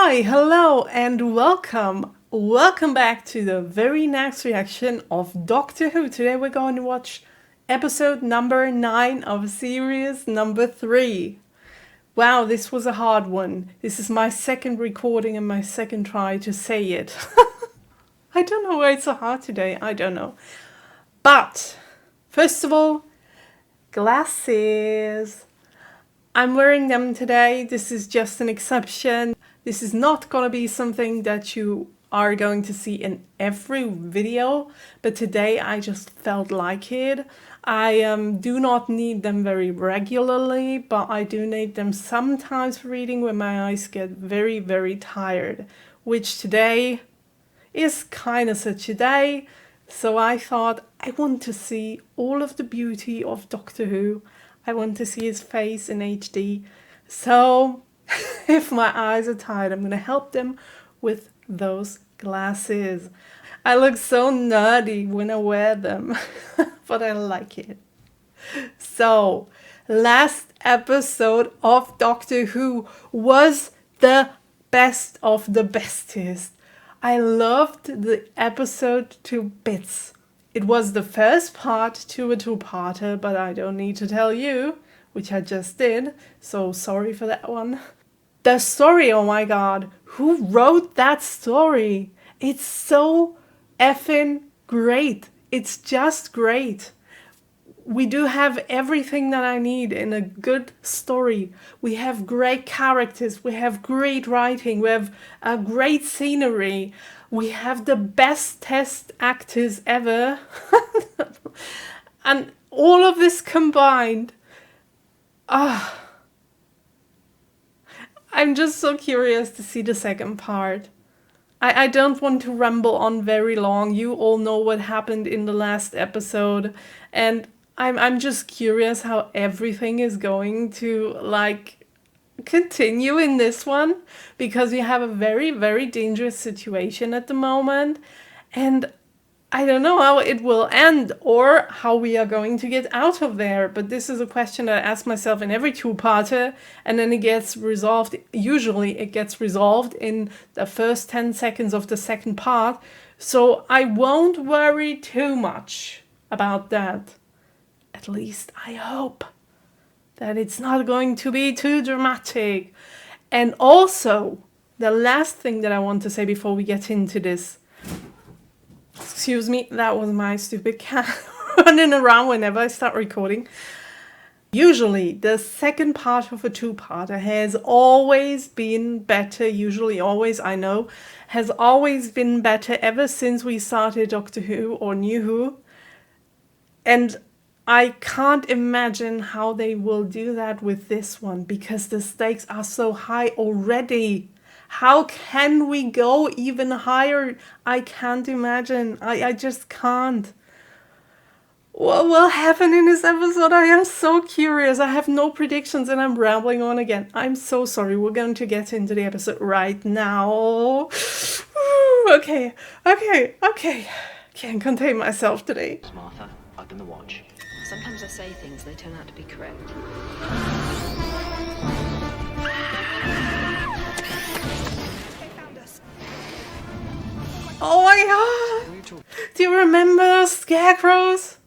Hi, hello, and welcome. Welcome back to the very next reaction of Doctor Who. Today we're going to watch episode number 9 of series number 3. Wow, this was a hard one. This is my second recording and my second try to say it. I don't know why it's so hard today. I don't know. But, first of all, glasses. I'm wearing them today. This is just an exception. This is not gonna be something that you are going to see in every video, but today I just felt like it. I do not need them very regularly, but I do need them sometimes for reading when my eyes get very, very tired, which today is kind of such a day. So I thought I want to see all of the beauty of Doctor Who. I want to see his face in HD. So if my eyes are tired, I'm going to help them with those glasses. I look so nerdy when I wear them, but I like it. So, last episode of Doctor Who was the best of the bestest. I loved the episode to bits. It was the first part to a two-parter, but I don't need to tell you, which I just did, so sorry for that one. The story, oh my god, who wrote that story? It's so effing great. It's just great. We do have everything that I need in a good story. We have great characters, we have great writing, we have a great scenery, we have the best test actors ever. And all of this combined, I'm just so curious to see the second part. I don't want to ramble on very long. You all know what happened in the last episode, and I'm just curious how everything is going to continue in this one, because we have a very, very dangerous situation at the moment, and I don't know how it will end or how we are going to get out of there. But this is a question that I ask myself in every two-parter, and then it gets resolved. Usually it gets resolved in the first 10 seconds of the second part. So I won't worry too much about that. At least I hope that it's not going to be too dramatic. And also, the last thing that I want to say before we get into this. Excuse me, that was my stupid cat running around whenever I start recording. Usually, the second part of a two-parter has always been better. Usually, always, I know, has always been better ever since we started Doctor Who or New Who. And I can't imagine how they will do that with this one, because the stakes are so high already. How can we go even higher? I can't imagine. I just can't. What will happen in this episode? I am so curious. I have no predictions and I'm rambling on again. I'm so sorry. We're going to get into the episode right now. Okay. Can't contain myself today. Martha, I've done the watch. Sometimes I say things, they turn out to be correct. Oh my god! Do you remember those scarecrows?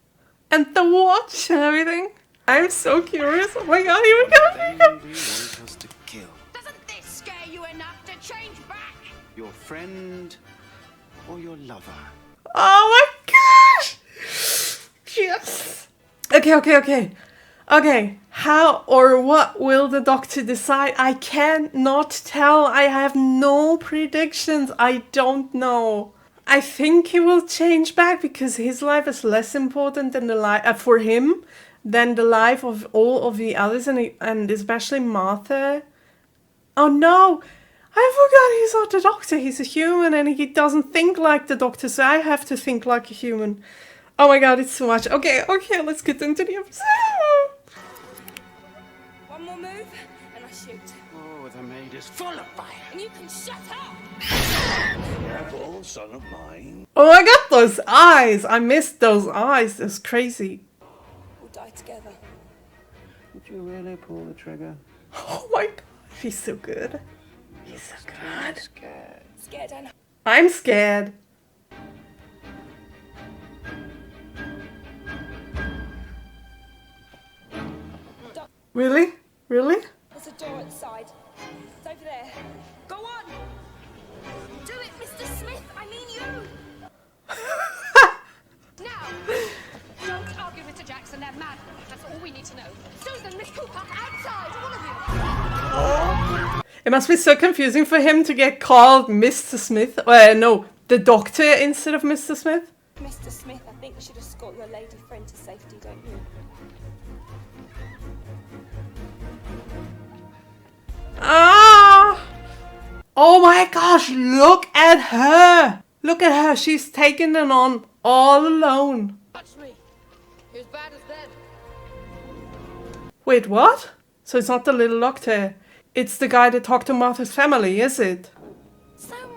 And the watch and everything? I'm so curious. Oh my god, here we go! Do you want us to kill? Doesn't this scare you enough to change back? Your friend or your lover? Oh my gosh! Yes! Okay, how or what will the Doctor decide? I cannot tell. I have no predictions. I don't know. I think he will change back because his life is less important than the life for him than the life of all of the others, and especially Martha. Oh no! I forgot he's not the Doctor. He's a human and he doesn't think like the Doctor, so I have to think like a human. Oh my god, it's too much. Okay, let's get into the episode. One more move, and I shoot. Oh, the maid is full of fire. And you can shut up! Careful, son of mine. Oh my god, those eyes! I missed those eyes. That's crazy. We'll die together. Would you really pull the trigger? Oh my god, he's so good. so good. Scared. Scared and I'm scared. Really? Really? there's a door at the side. It's over there. Go on! Do it, Mr. Smith! I mean you! Now! Don't argue, Mr. Jackson. They're mad. That's all we need to know. Susan, Miss Cooper, outside, all of you. It must be so confusing for him to get called Mr. Smith. No, the doctor instead of Mr. Smith. Mr. Smith, I think you should escort your lady friend to safety, don't you? Ah! Oh my gosh, look at her! Look at her, she's taking it on all alone. Touch me. You're as bad as them. Wait, what? So it's not the little doctor. It's the guy that talked to Martha's family, is it?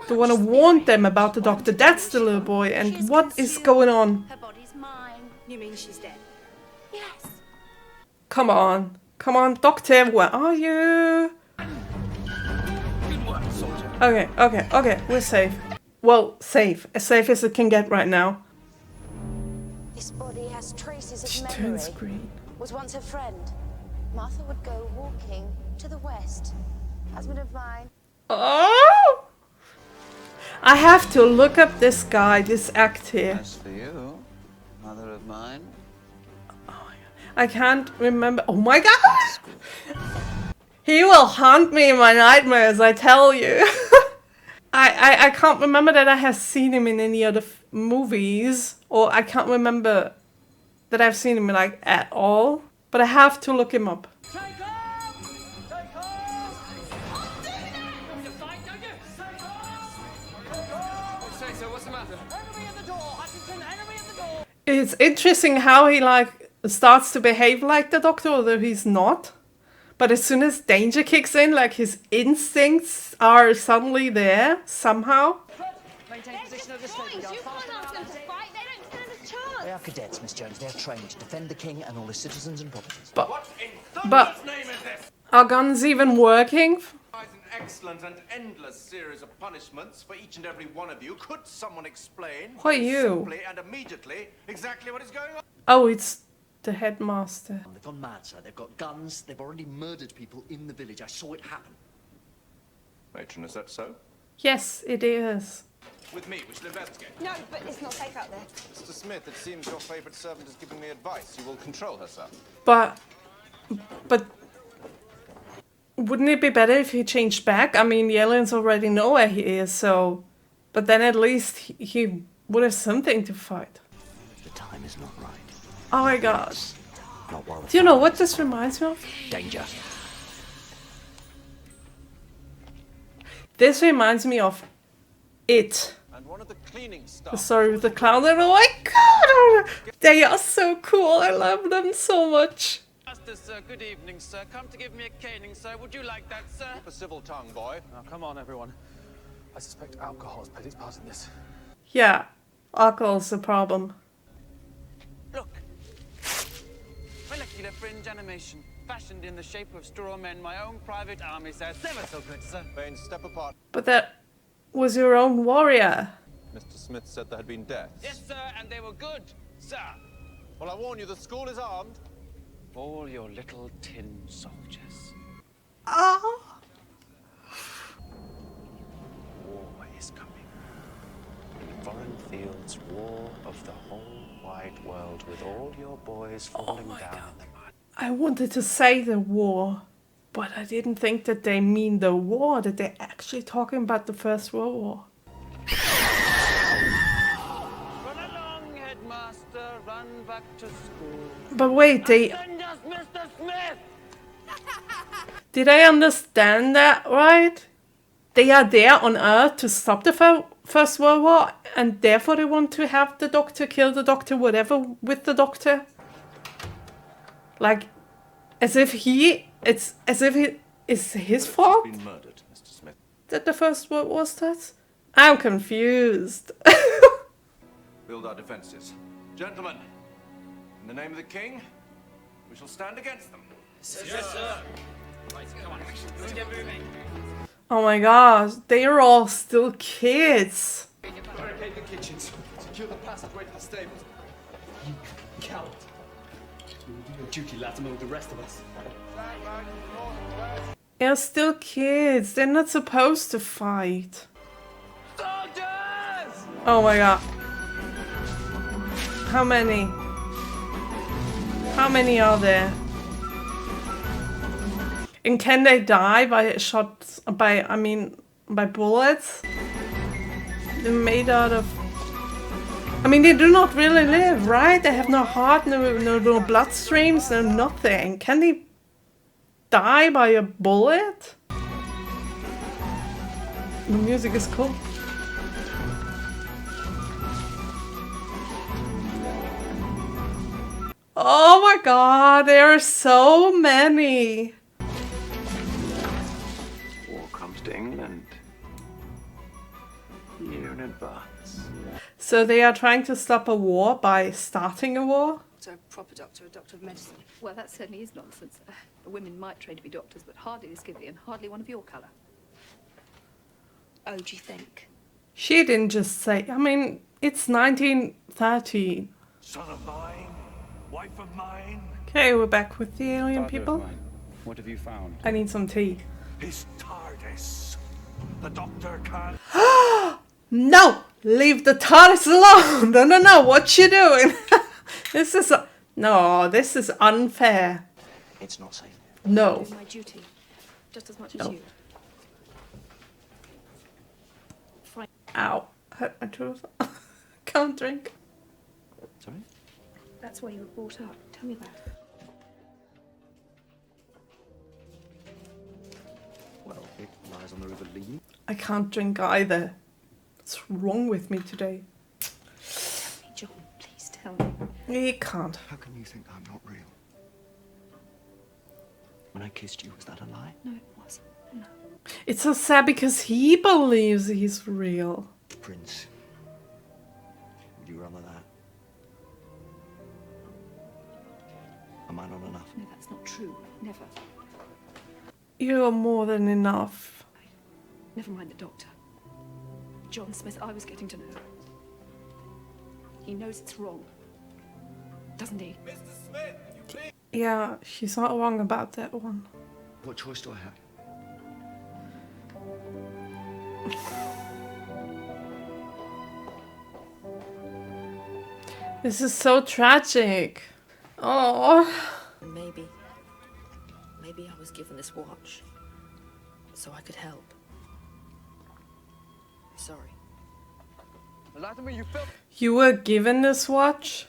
The one who warned them about the doctor. That's the little boy. And what is going on? Her body's mine. You mean she's dead? Yes. Come on. Come on, doctor, where are you? Good work, soldier. Okay, we're safe. Well, safe. As safe as it can get right now. This body has traces She of turns memory. green. Was once a friend. Martha would go walking to the west. Husband of mine. Oh! I have to look up this guy, this actor. As for you, mother of mine, I can't remember. Oh my god! He will haunt me in my nightmares, I tell you. I can't remember that I have seen him in any other movies, or I can't remember that I've seen him like at all. But I have to look him up. Take off! Take off! I'll do that! You want me to fight, don't you? Take off! say so. What's the matter? Enemy at the door! Hutchinson, enemy at the door! It's interesting how he like starts to behave like the doctor, although he's not. But as soon as danger kicks in, like his instincts are suddenly there somehow. Maintain position of the Boys, sleeping you can't ask them to fight. They don't stand a chance. They are cadets, Miss Jones. They are trained to defend the king and all his citizens and properties. What in But- thunder's name is this? Are guns even working? An excellent and endless series of punishments for each and every one of you. Could someone explain Who are you? simply and immediately exactly what is going on? Oh, it's the headmaster. They've gone mad, sir. They've got guns. They've already murdered people in the village. I saw it happen. Matron, is that so? Yes, it is. With me, we shall investigate. No, but it's not safe out there. Mr. Smith, it seems your favourite servant is giving me advice. You will control her, sir. But wouldn't it be better if he changed back? I mean, the aliens already know where he is, so... But then at least he would have something to fight. The time is not right. Oh my gosh. Not while the Do you know what this reminds me of? danger. This reminds me of It. And one of the cleaning The staff. story with the clown. And oh my god! They are so cool. I love them so much. Justice, sir. Good evening, sir. Come to give me a caning, sir. Would you like that, sir? A civil tongue, boy. Now, come on, everyone. I suspect alcohol has played its part in this. Yeah, alcohol's the problem. Look. Molecular fringe animation. Fashioned in the shape of straw men. My own private army, sir. Never so good, sir. Baines, step apart. But that was your own warrior. Mr. Smith said there had been deaths. Yes, sir, and they were good, sir. Well, I warn you, the school is armed. All your little tin soldiers. Oh. War is coming. Foreign fields, war of the whole wide world, with all your boys falling down in the mud. I wanted to say the war, but I didn't think that they mean the war, that they're actually talking about the First World War. Run along, headmaster. Run back to school. But wait, Send us Mr. Smith! did I understand that right? They are there on Earth to stop the First World War, and therefore they want to have the Doctor kill the Doctor, whatever, with the Doctor? Like, as if it's his fault Been murdered, Mr. Smith. that the First World War starts? I'm confused. Build our defences. Gentlemen, in the name of the king, we shall stand against them. Oh my gosh, they are all still kids. Barricade the kitchens. Secure the passageway to the stables. You coward. You will do your duty, Latimer, with the rest of us. They're still kids. They're not supposed to fight. Soldiers! Oh my god. How many? How many are there? And can they die by shots, by bullets? They're made out of... I mean, they do not really live, right? They have no heart, no bloodstreams, no nothing. Can they die by a bullet? The music is cool. Oh my god, there are so many. War comes to England. A year in advance. So they are trying to stop a war by starting a war? So a proper doctor, a doctor of medicine. Well, that certainly is nonsense. Women might train to be doctors, but hardly this skivvy and hardly one of your colour. Oh, do you think? She didn't just say, I mean, it's 1913. Son of mine, wife of mine. Okay, we're back with the alien people. What have you found? I need some tea. His TARDIS. The doctor can't. No! Leave the TARDIS alone! No, what you doing? This is... No, this is unfair. It's not safe. No. I'm doing my duty, just as much No. as you. Ow. Hurt my tooth. Can't drink. Sorry? That's where you were brought up. Tell me that. Well, it lies on the River Lee. I can't drink either. What's wrong with me today? Tell me, John. Please tell me. You can't. How can you think I'm not real? When I kissed you, was that a lie? No, it wasn't. No. It's so sad because he believes he's real. Prince. Would you rather that? Am I not enough? No, that's not true. Never. You're more than enough. Never mind the doctor. John Smith, I was getting to know. He knows it's wrong. Doesn't he? Mr. Smith, you please. Yeah, she's not wrong about that one. What choice do I have? This is so tragic. Oh. Maybe I was given this watch so I could help. Sorry. Latimer, you felt. You were given this watch?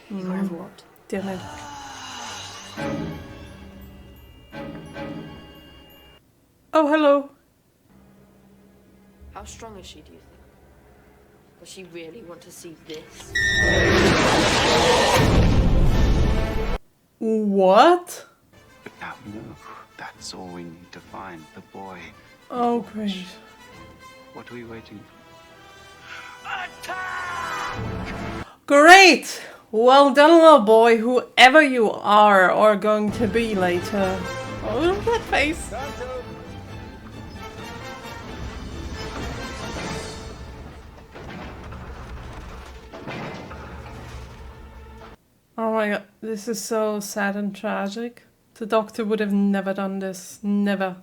Beware of what? Damn it. Oh, hello. How strong is she, do you think? Does she really want to see this? What? Now, no, that's all we need to find. The boy. Oh, great. What are we waiting for? Great! Well done, little boy, whoever you are or going to be later. Oh, look at that face. Oh my god, this is so sad and tragic. The doctor would have never done this. Never.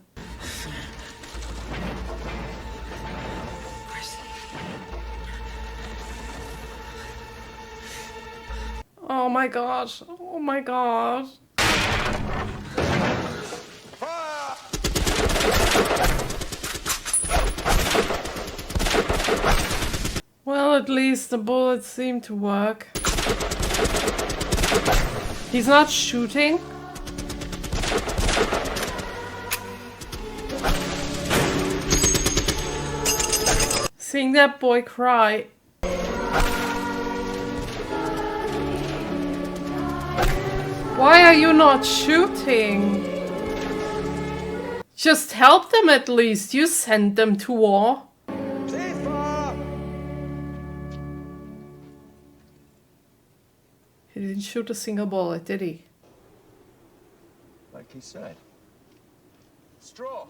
Oh my gosh. Oh my god. Well, at least the bullets seem to work. He's not shooting. Seeing that boy cry. Why are you not shooting? Just help them at least. You sent them to war. He didn't shoot a single bullet, did he? Like he said. straw.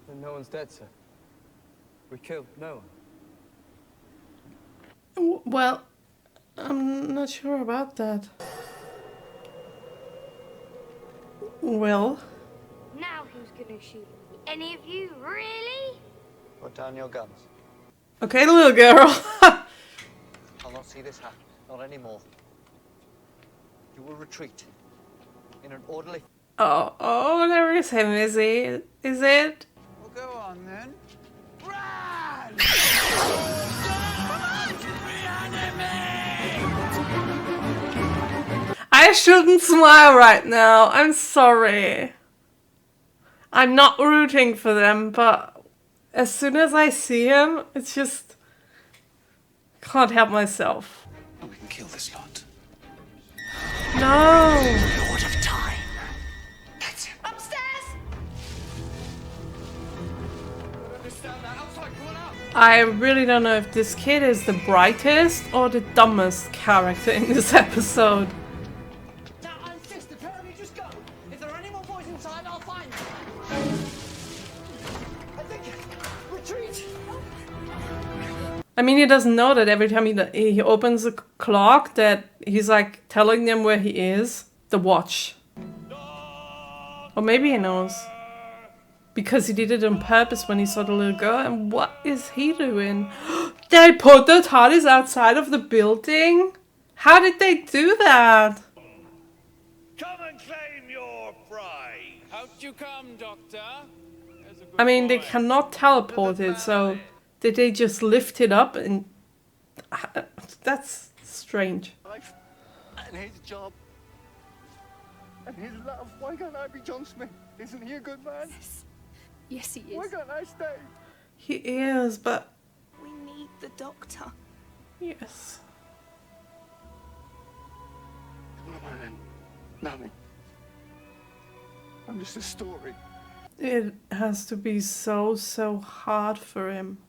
And no one's dead, sir. We killed no one. Well, I'm not sure about that. Well. Now who's gonna shoot? Any of you, really? Put down your guns. Okay, little girl. I'll not see this happen. Not anymore. You will retreat in an orderly. Oh, there is him, is he? Is it? Well, go on then. I shouldn't smile right now. I'm sorry. I'm not rooting for them, but as soon as I see him, it's just... can't help myself. Oh, we can kill this lot. No! Lord of Time. Upstairs! I really don't know if this kid is the brightest or the dumbest character in this episode. Now, I insist, apparently just go. If there are any more boys inside, I'll find them. I think... retreat! I mean, he doesn't know that every time he opens the clock that he's like telling them where he is. The watch. Or maybe he knows. Because he did it on purpose when he saw the little girl. And what is he doing? They put the TARDIS outside of the building? How did they do that? Come and claim your prize. Out you come, Doctor. I mean, they cannot teleport it, so did they just lift it up and... That's strange. Life and his job and his love. Why can't I be John Smith? Isn't he a good man? Yes, he is. Why can't I stay? He is, but... We need the doctor. Yes. Come on then. Nothing. I'm just a story. It has to be so hard for him.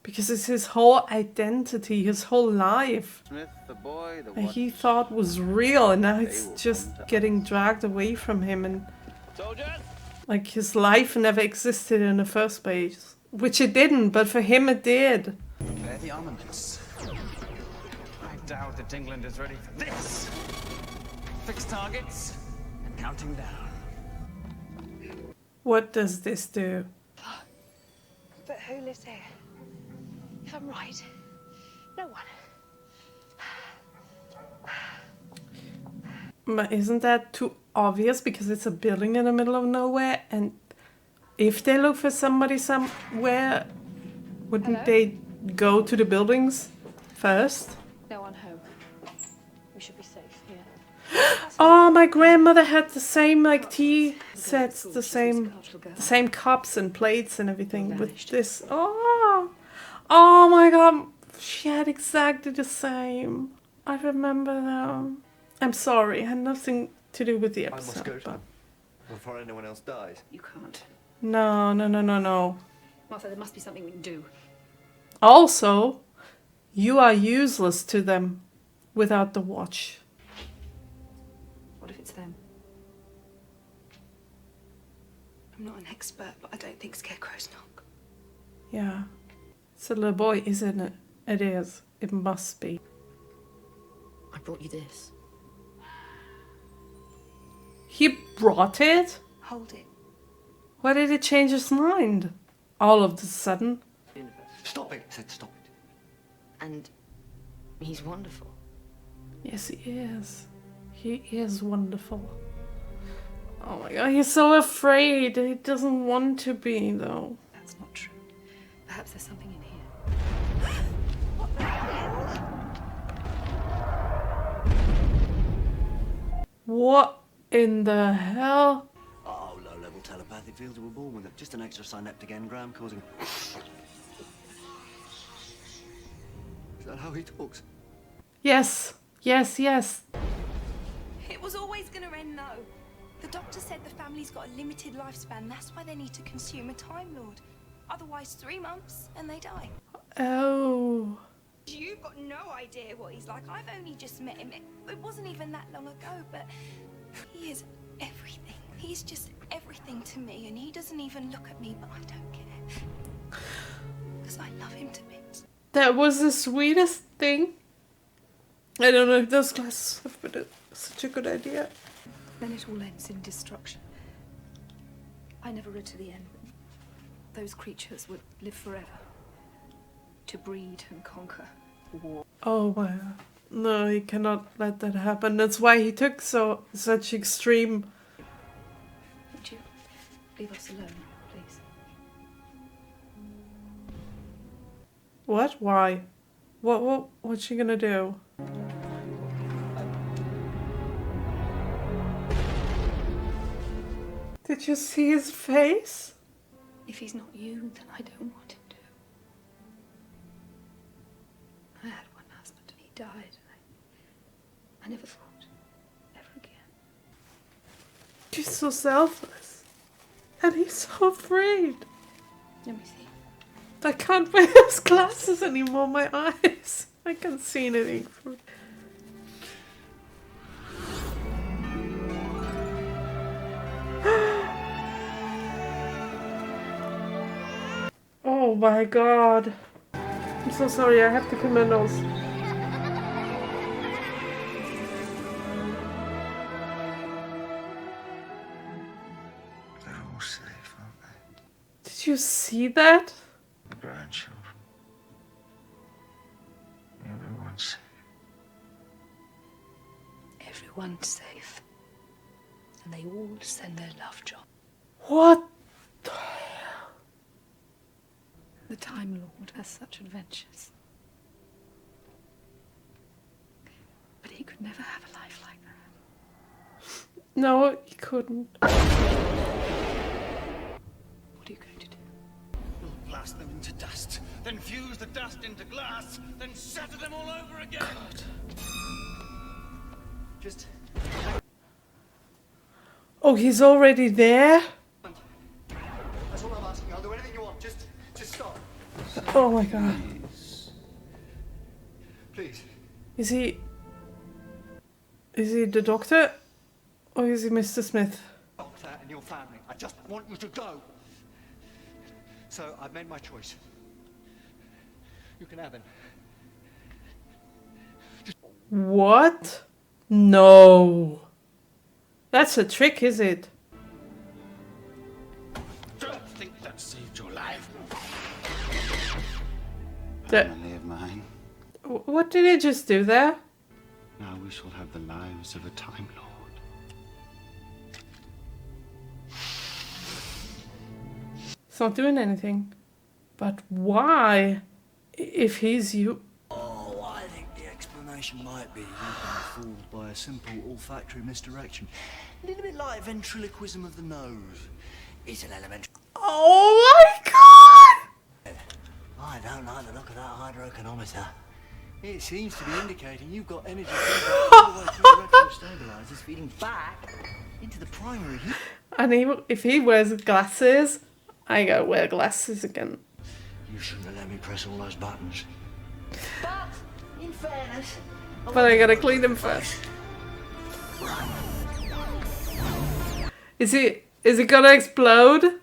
Because it's his whole identity, his whole life. Smith, the boy, the And he thought was real, and now it's just getting dragged away from him, and Soldiers! like his life never existed in the first place. Which it didn't, but for him it did. Prepare the armaments. I doubt that England is ready for this. Fixed targets and counting down. What does this do? But who lives here? If I'm right, no one. But isn't that too obvious because it's a building in the middle of nowhere, and if they look for somebody somewhere, wouldn't they go to the buildings first? No one home. We should be safe here. Oh, my grandmother had the same like tea sets, the same cups and plates and everything with this. Oh my god, she had exactly the same. I remember them. I'm sorry, it had nothing to do with the episode. I must go but... before anyone else dies. You can't. No. Martha, there must be something we can do. Also, you are useless to them without the watch. What if it's them? I'm not an expert, but I don't think scarecrows knock. Yeah. It's a little boy, isn't it? It is. It must be. I brought you this. He brought it? Hold it. Why did he change his mind? All of a sudden. Stop it! I said stop it. And he's wonderful. Yes, he is. He is wonderful. Oh my god, he's so afraid. He doesn't want to be, though. That's not true. Perhaps there's something in here. What in the hell? Oh, low-level telepathic fields were born with it. Just an extra synaptic engram causing... Is that how he talks? Yes. It was always going to end, though. The doctor said the family's got a limited lifespan. That's why they need to consume a Time Lord. Otherwise, 3 months and they die. Oh. You've got no idea what he's like. I've only just met him. It wasn't even that long ago, but he is everything. He's just everything to me, and he doesn't even look at me, but I don't care. Because I love him to bits. That was the sweetest thing. I don't know if those glasses have been such a good idea. Then it all ends in destruction. I never read to the end. Those creatures would live forever. To breed and conquer. War. Oh my god. No, he cannot let that happen. That's why he took such extreme. Would you leave us alone, please? What? Why? What's she gonna do? Did you see his face? If he's not you, then I don't want him to. I had one husband and he died. I never thought ever again. She's so selfless. And he's so afraid. Let me see. I can't wear his glasses anymore, my eyes. I can't see anything. Oh my god. I'm so sorry, I have to clean my nose. They're all safe, aren't they? Did you see that? The grandchildren. Everyone's safe. Everyone's safe. And they all send their love, John. What? The Time Lord has such adventures. But he could never have a life like that. No, he couldn't. What are you going to do? We'll blast them into dust, then fuse the dust into glass, then shatter them all over again. God. Just... Oh, he's already there? That's all I'm asking. I'll do anything you want. Just stop. Oh my god. Please. Is he the doctor? Or is he Mr. Smith? Doctor and your family. I just want you to go. So I've made my choice. You can have him. What? No. That's a trick, is it? Don't think that saved your life. Family of mine. What did he just do there? Now we shall have the lives of a Time Lord. It's not doing anything. But why? If he's you... Oh, I think the explanation might be you've been fooled by a simple olfactory misdirection. A little bit like ventriloquism of the nose. It's an elementary... Oh my god! I don't like the look of that hydroeconometer. It seems to be indicating you've got energy all the way through the retro-stabilizers feeding back into the primary heat. And if he wears glasses, I gotta wear glasses again. You shouldn't have let me press all those buttons. But, in fairness... But I gotta clean them first. Is he gonna explode?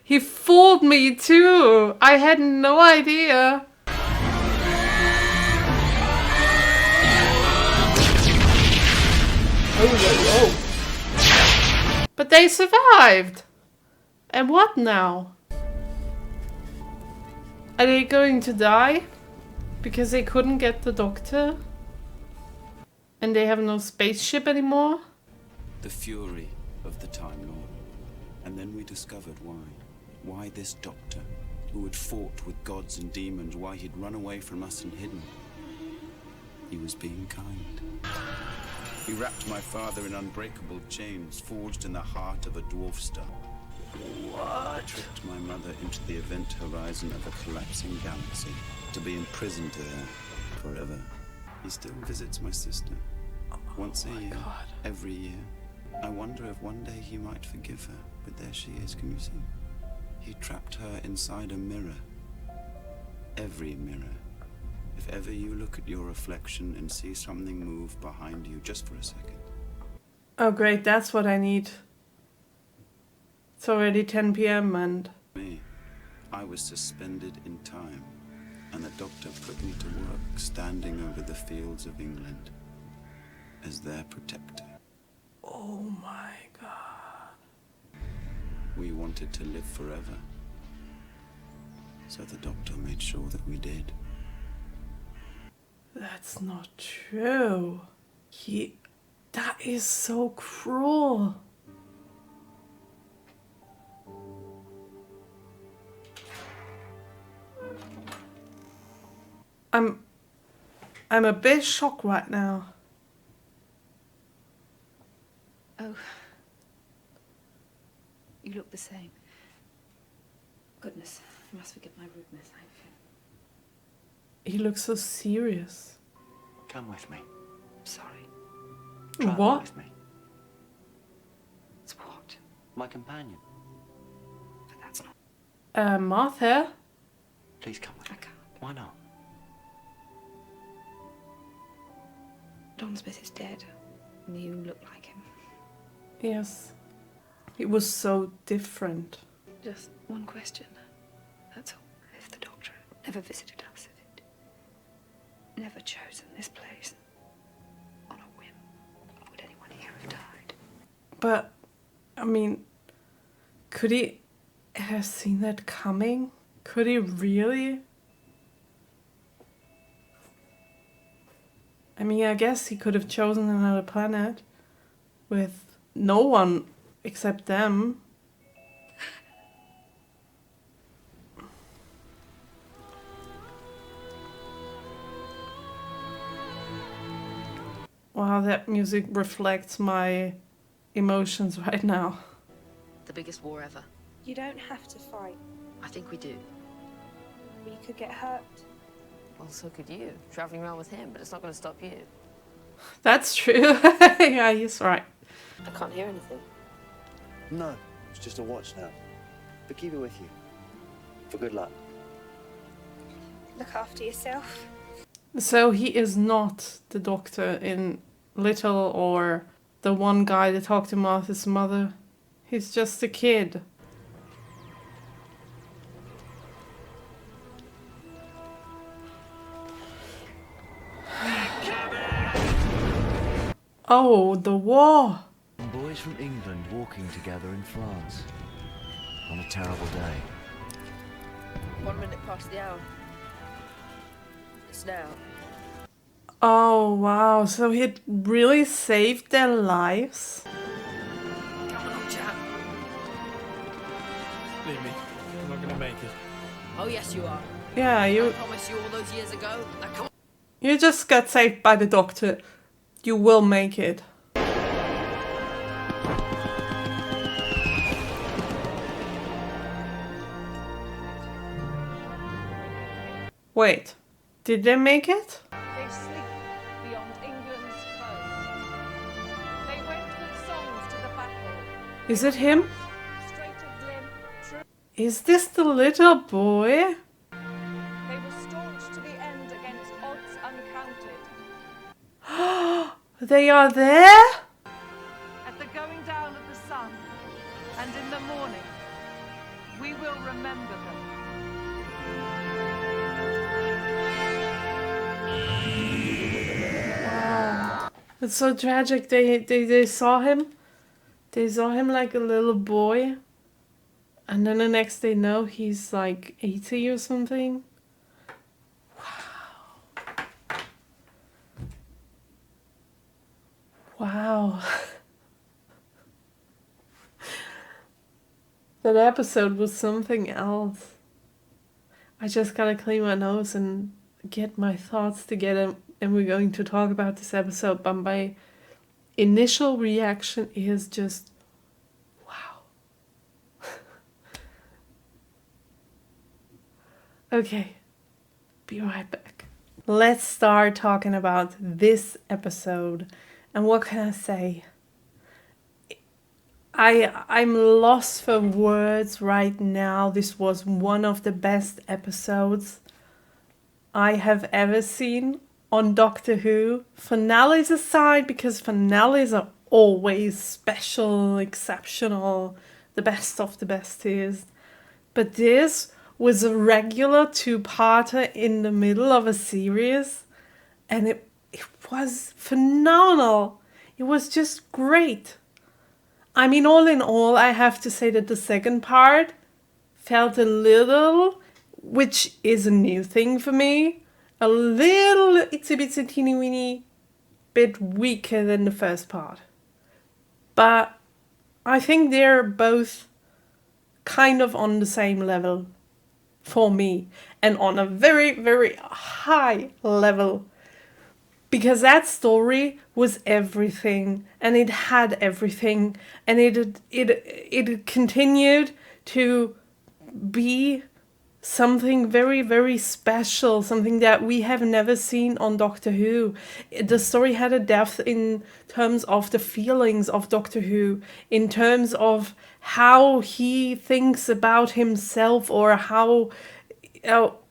He fooled me too! I had no idea. Oh. But they survived! And what now? Are they going to die? Because they couldn't get the doctor? And they have no spaceship anymore? The fury of the Time Lord. And then we discovered why. Why this doctor, who had fought with gods and demons, why he'd run away from us and hidden. He was being kind. He wrapped my father in unbreakable chains, forged in the heart of a dwarf star. What? Tricked my mother into the event horizon of a collapsing galaxy, to be imprisoned there forever. He still visits my sister. Once a year, every year. I wonder if one day he might forgive her, but there she is, can you see? He trapped her inside a mirror. Every mirror. If ever you look at your reflection and see something move behind you just for a second. Oh great, that's what I need. It's already 10 p.m. and... Me, I was suspended in time, and the doctor put me to work standing over the fields of England as their protector. Oh my god. We wanted to live forever, so the doctor made sure that we did. That's not true. That is so cruel. I'm a bit shocked right now. Oh. You look the same. Goodness, you must forgive my rudeness. He looks so serious. Come with me. Sorry. Travel What? with me. It's what? My companion. But that's not... Martha? Please come with me. I can't. Why not? Don Smith is dead. And you look like him. Yes. He was so different. Just one question. That's all. If the doctor had never visited us, if it never chosen this place on a whim, would anyone here have died? But, I mean, could he have seen that coming? Could he really? I mean, I guess he could have chosen another planet with no one except them. Wow, that music reflects my emotions right now. The biggest war ever. You don't have to fight. I think we do. You could get hurt. Well, so could you. Traveling around with him, but it's not going to stop you. That's true. Yeah, he's right. I can't hear anything. No, it's just a watch now. But keep it with you. For good luck. Look after yourself. So he is not the doctor in Little or the one guy that talked to Martha's mother. He's just a kid. Oh, the war. Boys from England walking together in France. On a terrible day. 1 minute past the hour. It's now. Oh, wow. So he really saved their lives? Come on, chap. Leave me. I'm not gonna make it. Oh, yes, you are. Yeah, I promised you all those years ago. Now, come on. you just got saved by the doctor. You will make it. Wait, did they make it? They sleep beyond England's foe. They went with songs to the battle. Is it him? Straight of limb, true. Is this the little boy? They were staunch to the end against odds uncounted. They are there? At the going down of the sun, and in the morning, we will remember them. Wow. It's so tragic. They saw him. They saw him like a little boy. And then the next they know he's like 80 or something. Wow. That episode was something else. I just gotta clean my nose and get my thoughts together, and we're going to talk about this episode, but my initial reaction is just wow. Okay, be right back. Let's start talking about this episode. And what can I say? I'm lost for words right now. This was one of the best episodes I have ever seen on Doctor Who. Finales aside, because finales are always special, exceptional, the best of the best he is. But this was a regular two-parter in the middle of a series, and it was phenomenal. It was just great. I mean, all in all, I have to say that the second part felt a little, which is a new thing for me, a little itsy bitsy teeny weeny bit weaker than the first part. But I think they're both kind of on the same level for me, and on a very, very high level. Because that story was everything, and it had everything, and it continued to be something very, very special, something that we have never seen on Doctor Who. The story had a depth in terms of the feelings of Doctor Who, in terms of how he thinks about himself, or how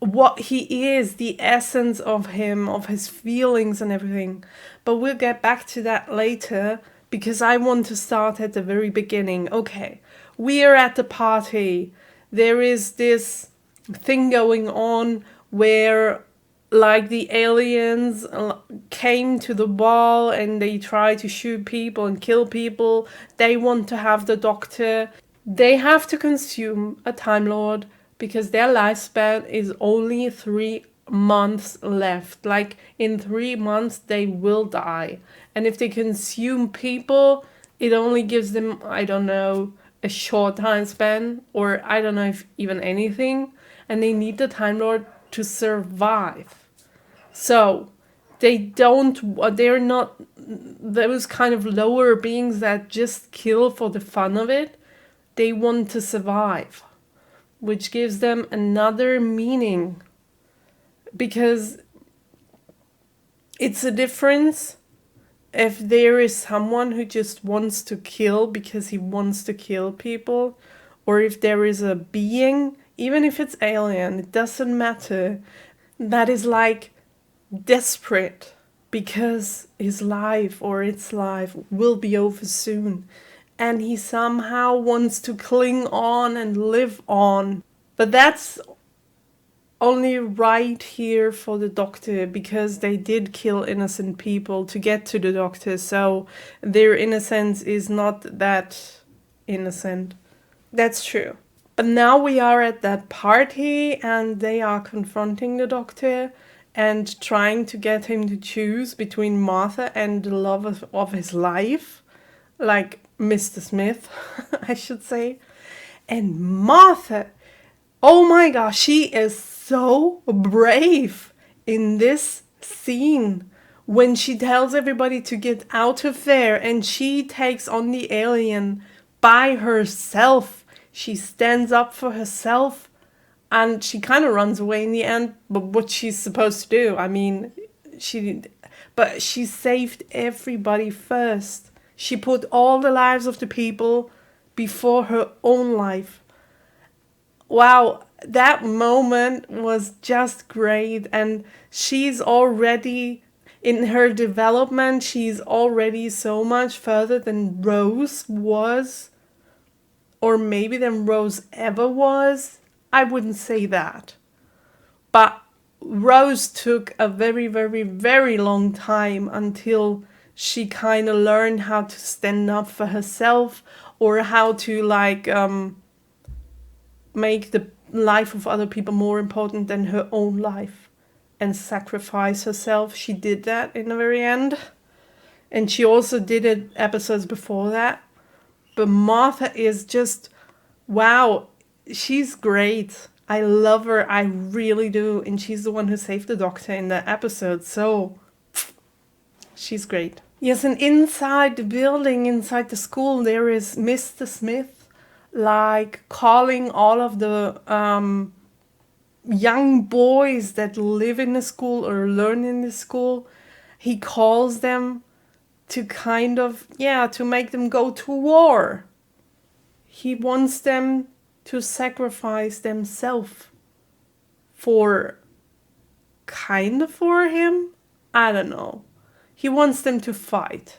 what he is, the essence of him, of his feelings and everything. But we'll get back to that later, because I want to start at the very beginning. Okay, we are at the party. There is this thing going on where, like, the aliens came to the ball and they try to shoot people and kill people. They want to have the Doctor. They have to consume a Time Lord because their lifespan is only 3 months left. Like, in 3 months they will die. And if they consume people, it only gives them, I don't know, a short time span, or I don't know if even anything. And they need the Time Lord to survive. So they're not those kind of lower beings that just kill for the fun of it. They want to survive, which gives them another meaning, because it's a difference if there is someone who just wants to kill because he wants to kill people, or if there is a being, even if it's alien, it doesn't matter, that is like desperate because his life or its life will be over soon, and he somehow wants to cling on and live on. But that's only right here for the Doctor, because they did kill innocent people to get to the Doctor, so their innocence is not that innocent. That's true. But now we are at that party, and they are confronting the Doctor and trying to get him to choose between Martha and the love of his life, like Mr. Smith, I should say. And Martha, oh my gosh, she is so brave in this scene when she tells everybody to get out of there, and she takes on the alien by herself. She stands up for herself, and she kind of runs away in the end, but what she's supposed to do, I mean, she saved everybody first. She put all the lives of the people before her own life. Wow, that moment was just great, and she's already, in her development, she's already so much further than Rose was, or maybe than Rose ever was. I wouldn't say that. But Rose took a very, very, very long time until she kind of learned how to stand up for herself, or how to make the life of other people more important than her own life and sacrifice herself. She did that in the very end. And she also did it episodes before that. But Martha is just, wow, she's great. I love her, I really do. And she's the one who saved the Doctor in that episode, so she's great. Yes, and inside the building, inside the school, there is Mr. Smith, like calling all of the young boys that live in the school or learn in the school. He calls them to kind of, to make them go to war. He wants them to sacrifice themselves for him. I don't know. He wants them to fight.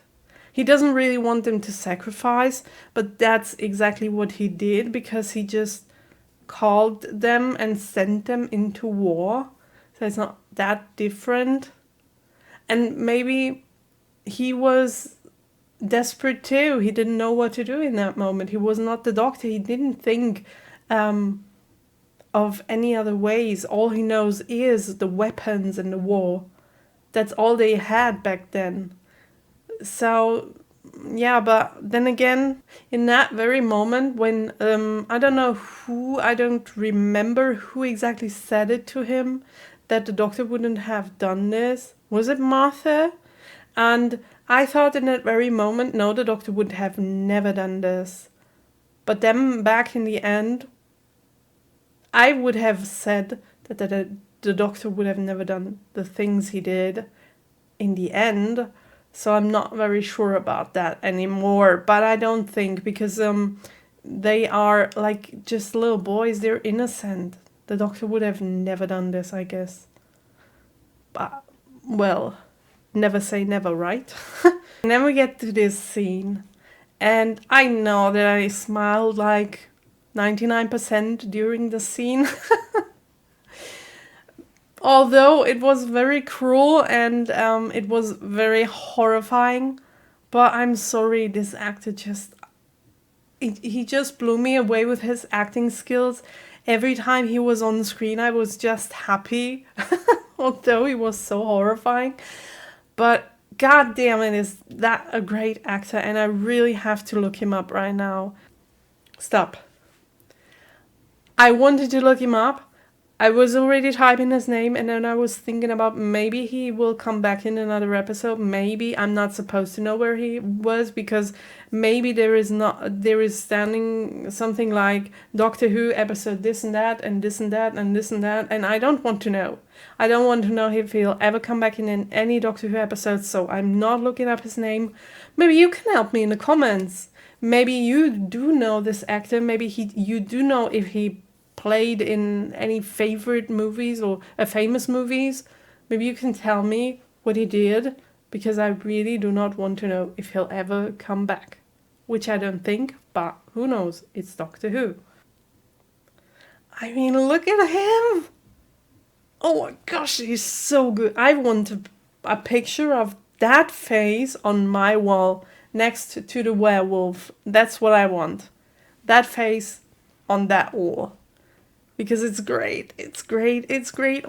He doesn't really want them to sacrifice, but that's exactly what he did, because he just called them and sent them into war. So it's not that different. And maybe he was desperate too. He didn't know what to do in that moment. He was not the Doctor. He didn't think of any other ways. All he knows is the weapons and the war. That's all they had back then. So, yeah, but then again, in that very moment when, I don't remember who exactly said it to him, that the Doctor wouldn't have done this. Was it Martha? And I thought in that very moment, no, the Doctor would have never done this. But then back in the end, I would have said that the Doctor would have never done the things he did in the end. So I'm not very sure about that anymore. But I don't think, because they are like just little boys. They're innocent. The Doctor would have never done this, I guess. But, well, never say never, right? And then we get to this scene. And I know that I smiled like 99% during the scene. Although it was very cruel and it was very horrifying. But I'm sorry, this actor he just blew me away with his acting skills. Every time he was on the screen, I was just happy. Although he was so horrifying. But god damn it, is that a great actor, and I really have to look him up right now. Stop. I wanted to look him up. I was already typing his name, and then I was thinking about maybe he will come back in another episode. Maybe. I'm not supposed to know where he was, because maybe there is standing something like Doctor Who episode this and that and this and that and this and that, and I don't want to know. I don't want to know if he'll ever come back in any Doctor Who episodes, so I'm not looking up his name. Maybe you can help me in the comments. Maybe you do know this actor. Maybe you do know if he played in any favorite movies or famous movies. Maybe you can tell me what he did, because I really do not want to know if he'll ever come back. Which I don't think, but who knows? It's Doctor Who. I mean, look at him! Oh my gosh, he's so good. I want a picture of that face on my wall next to the werewolf. That's what I want. That face on that wall. Because it's great. It's great. It's great.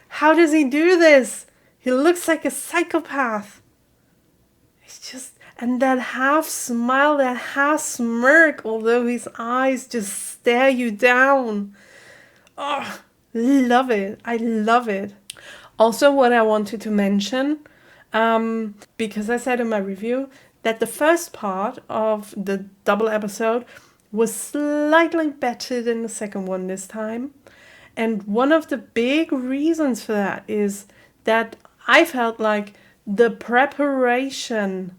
How does he do this? He looks like a psychopath. It's just, and that half smile, that half smirk, although his eyes just stare you down. Oh, love it. I love it. Also, what I wanted to mention, because I said in my review that the first part of the double episode was slightly better than the second one this time. And one of the big reasons for that is that I felt like the preparation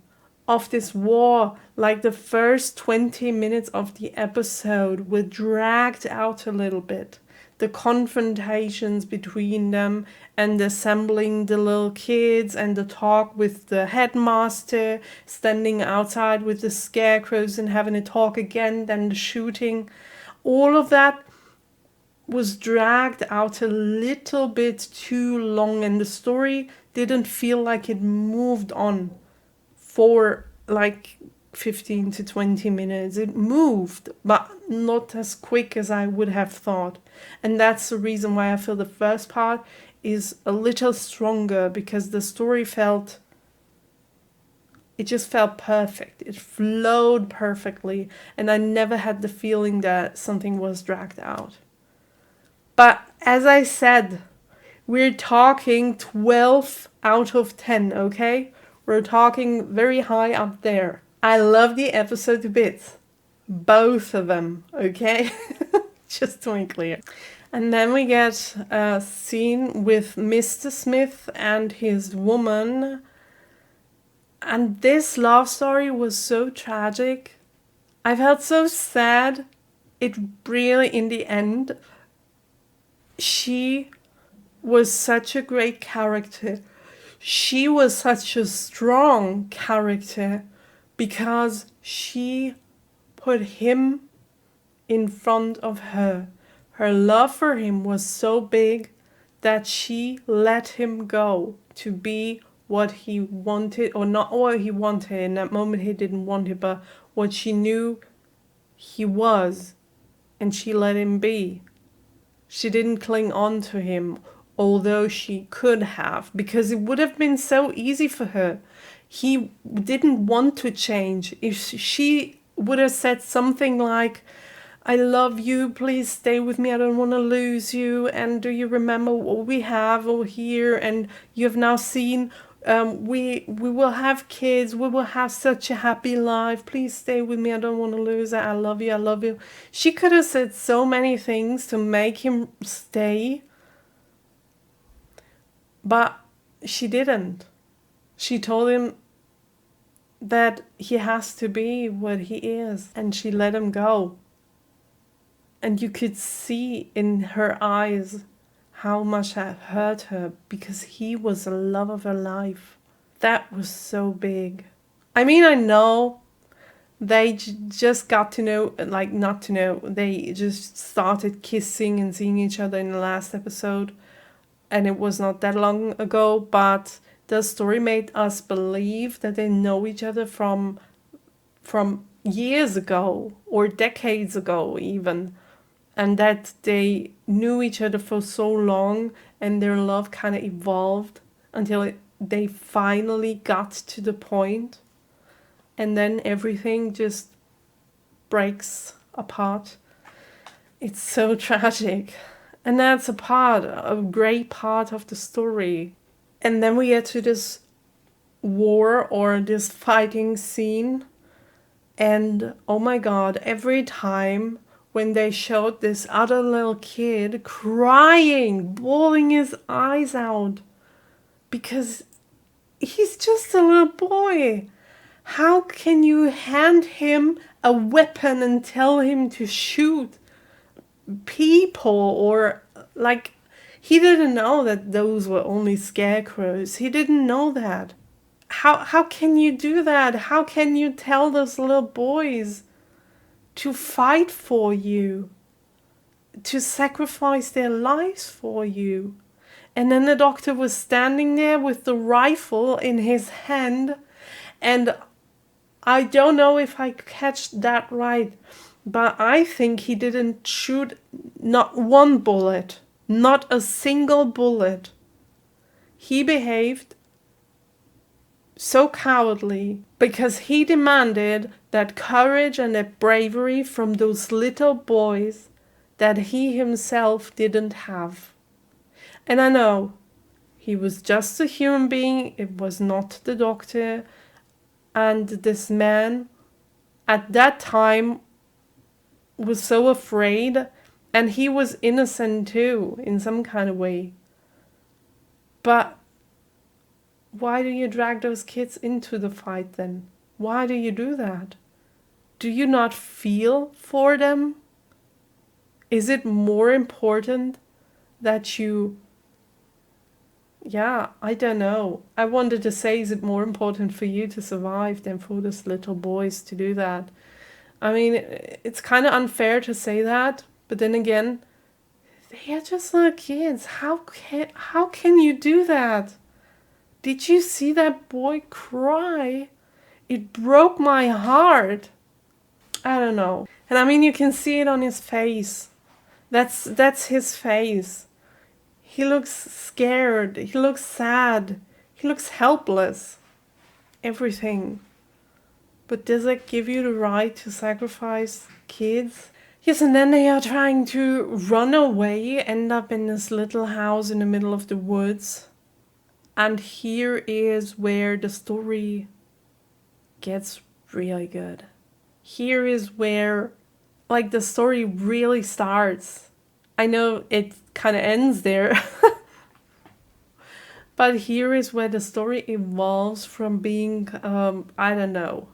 of this war, like the first 20 minutes of the episode, were dragged out a little bit. The confrontations between them and assembling the little kids and the talk with the headmaster, standing outside with the scarecrows and having a talk again, then the shooting. All of that was dragged out a little bit too long, and the story didn't feel like it moved on for like 15 to 20 minutes. It moved, but not as quick as I would have thought. And that's the reason why I feel the first part is a little stronger, because the story just felt perfect. It flowed perfectly, and I never had the feeling that something was dragged out. But as I said, we're talking 12 out of 10, okay? We're talking very high up there. I love the episode to bits. Both of them, okay? Just to be clear. And then we get a scene with Mr. Smith and his woman. And this love story was so tragic. I felt so sad. It really, in the end, she was such a great character. she was such a strong character because she put him in front of her. Her love for him was so big that she let him go to be what he wanted, or not what he wanted. In that moment he didn't want it, but what she knew he was, and she let him be. She didn't cling on to him, although she could have, because it would have been so easy for her. He didn't want to change. If she would have said something like, I love you, please stay with me, I don't want to lose you, and do you remember what we have over here, and you have now seen, we will have kids, we will have such a happy life, please stay with me, I don't want to lose it, I love you, I love you. She could have said so many things to make him stay, but she didn't. She told him that he has to be what he is, and she let him go. And you could see in her eyes how much that hurt her, because he was the love of her life. That was so big. I mean, I know they just got to know, like, not to know, they just started kissing and seeing each other in the last episode, and it was not that long ago, but the story made us believe that they know each other from years ago, or decades ago even, and that they knew each other for so long, and their love kind of evolved until they finally got to the point, and then everything just breaks apart. It's so tragic, and that's a great part of the story. And then we get to this war, or this fighting scene, and oh my god, every time when they showed this other little kid crying, bawling his eyes out, because he's just a little boy. How can you hand him a weapon and tell him to shoot people? Or, like, he didn't know that those were only scarecrows. He didn't know that. How can you do that? How can you tell those little boys to fight for you, to sacrifice their lives for you? And then the doctor was standing there with the rifle in his hand, and I don't know if I catch that right, but I think he didn't shoot not one bullet, not a single bullet. He behaved so cowardly because he demanded that courage and that bravery from those little boys that he himself didn't have. And I know he was just a human being, it was not the doctor, and this man at that time was so afraid, and he was innocent too in some kind of way. But why do you drag those kids into the fight then? Why do you do that? Do you not feel for them? Is it more important that you... Yeah, I don't know. I wanted to say, is it more important for you to survive than for those little boys to do that? I mean, it's kind of unfair to say that, but then again, they are just little kids. How can you do that? Did you see that boy cry? It broke my heart. I don't know. And I mean, you can see it on his face. That's his face. He looks scared. He looks sad. He looks helpless. Everything. But does it give you the right to sacrifice kids? Yes, and then they are trying to run away, end up in this little house in the middle of the woods. And here is where the story gets really good. Here is where, like, the story really starts. I know it kind of ends there. But here is where the story evolves from being, I don't know,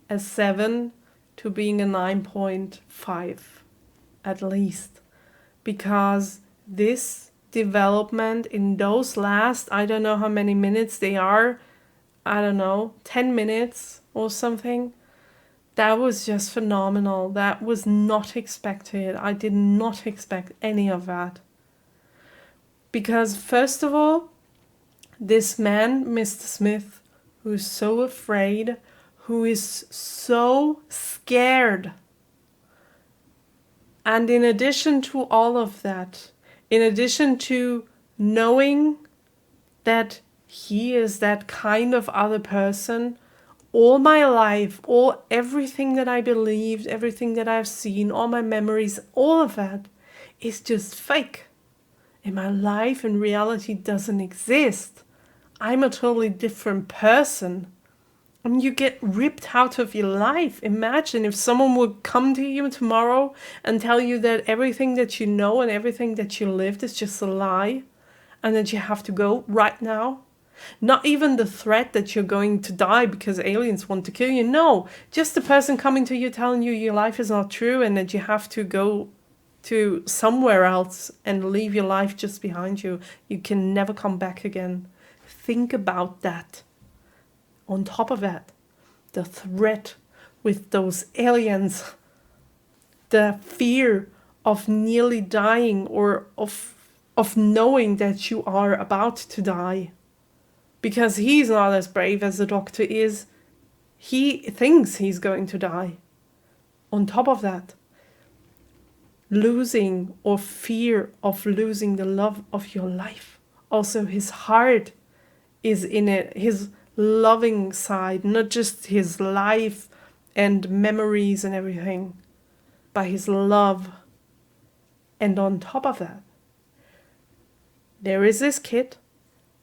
a 7 to being a 9.5, at least. Because this development in those last, I don't know how many minutes they are, I don't know, 10 minutes or something. That was just phenomenal. That was not expected. I did not expect any of that. Because first of all, this man, Mr. Smith, who is so afraid, who is so scared. And in addition to all of that, in addition to knowing that he is that kind of other person, all my life, everything that I believed, everything that I've seen, all my memories, all of that is just fake. And my life in reality doesn't exist. I'm a totally different person. And you get ripped out of your life. Imagine if someone would come to you tomorrow and tell you that everything that you know and everything that you lived is just a lie, and that you have to go right now. Not even the threat that you're going to die because aliens want to kill you. No, just the person coming to you telling you your life is not true and that you have to go to somewhere else and leave your life just behind you. You can never come back again. Think about that. On top of that, the threat with those aliens, the fear of nearly dying or of knowing that you are about to die. Because he's not as brave as the doctor is. He thinks he's going to die. On top of that, losing or fear of losing the love of your life. Also, his heart is in it, his loving side, not just his life and memories and everything, but his love. And on top of that, there is this kid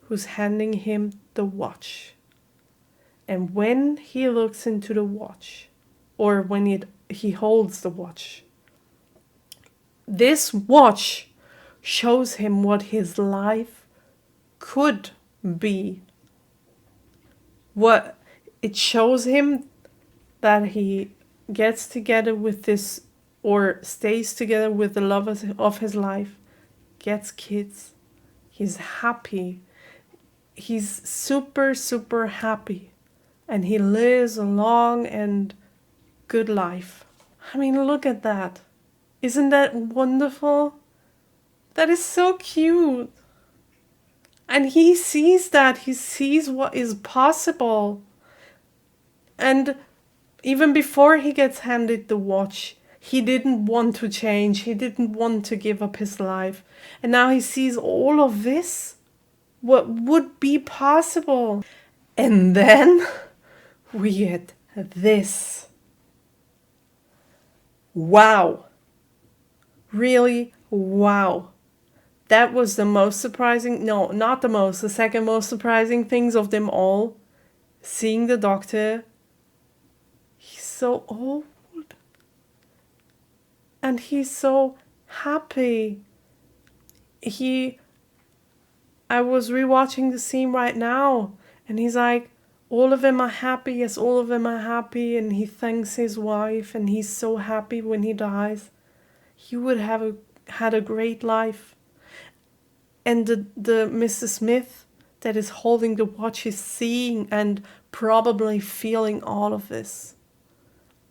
who's handing him the watch. And when he looks into the watch, or when he holds the watch, this watch shows him what his life could be. What it shows him that he gets together with this, or stays together with the love of his life, gets kids. He's happy. He's super, super happy. And he lives a long and good life. I mean, look at that. Isn't that wonderful? That is so cute. And he sees that. He sees what is possible. And even before he gets handed the watch, he didn't want to change. He didn't want to give up his life. And now he sees all of this. What would be possible? And then we get this. Wow. Really, wow. That was the most surprising, no, not the most, the second most surprising things of them all. Seeing the doctor, he's so old. And he's so happy. I was rewatching the scene right now, and he's like, all of them are happy, yes, all of them are happy, and he thanks his wife, and he's so happy when he dies. He would have had a great life. And the Mrs. Smith that is holding the watch is seeing and probably feeling all of this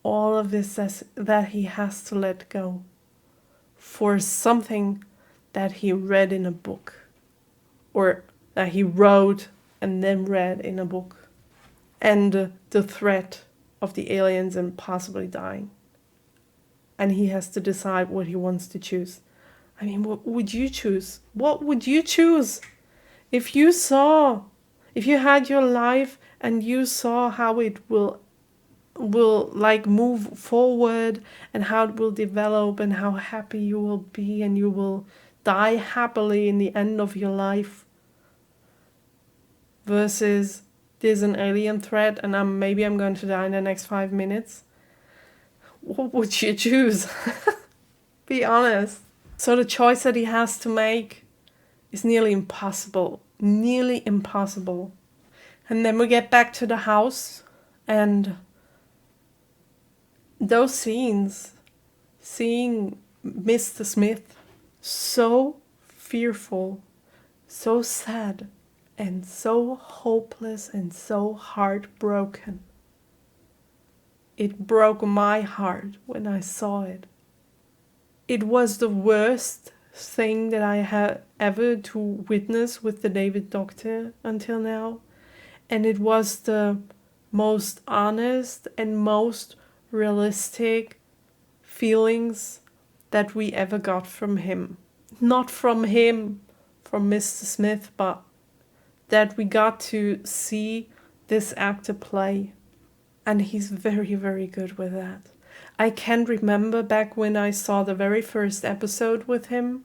that he has to let go for something that he read in a book, or that he wrote and then read in a book, and the threat of the aliens and possibly dying. And he has to decide what he wants to choose. I mean, what would you choose? What would you choose? If you had your life and you saw how it will like move forward and how it will develop and how happy you will be and you will die happily in the end of your life, versus there's an alien threat and maybe I'm going to die in the next 5 minutes. What would you choose? Be honest. So the choice that he has to make is nearly impossible. Nearly impossible. And then we get back to the house, and those scenes, seeing Mr. Smith so fearful, so sad, and so hopeless and so heartbroken. It broke my heart when I saw it. It was the worst thing that I had ever to witness with the David Doctor until now. And it was the most honest and most realistic feelings that we ever got from him. Not from him, from Mr. Smith, but that we got to see this actor play. And he's very, very good with that. I can remember back when I saw the very first episode with him.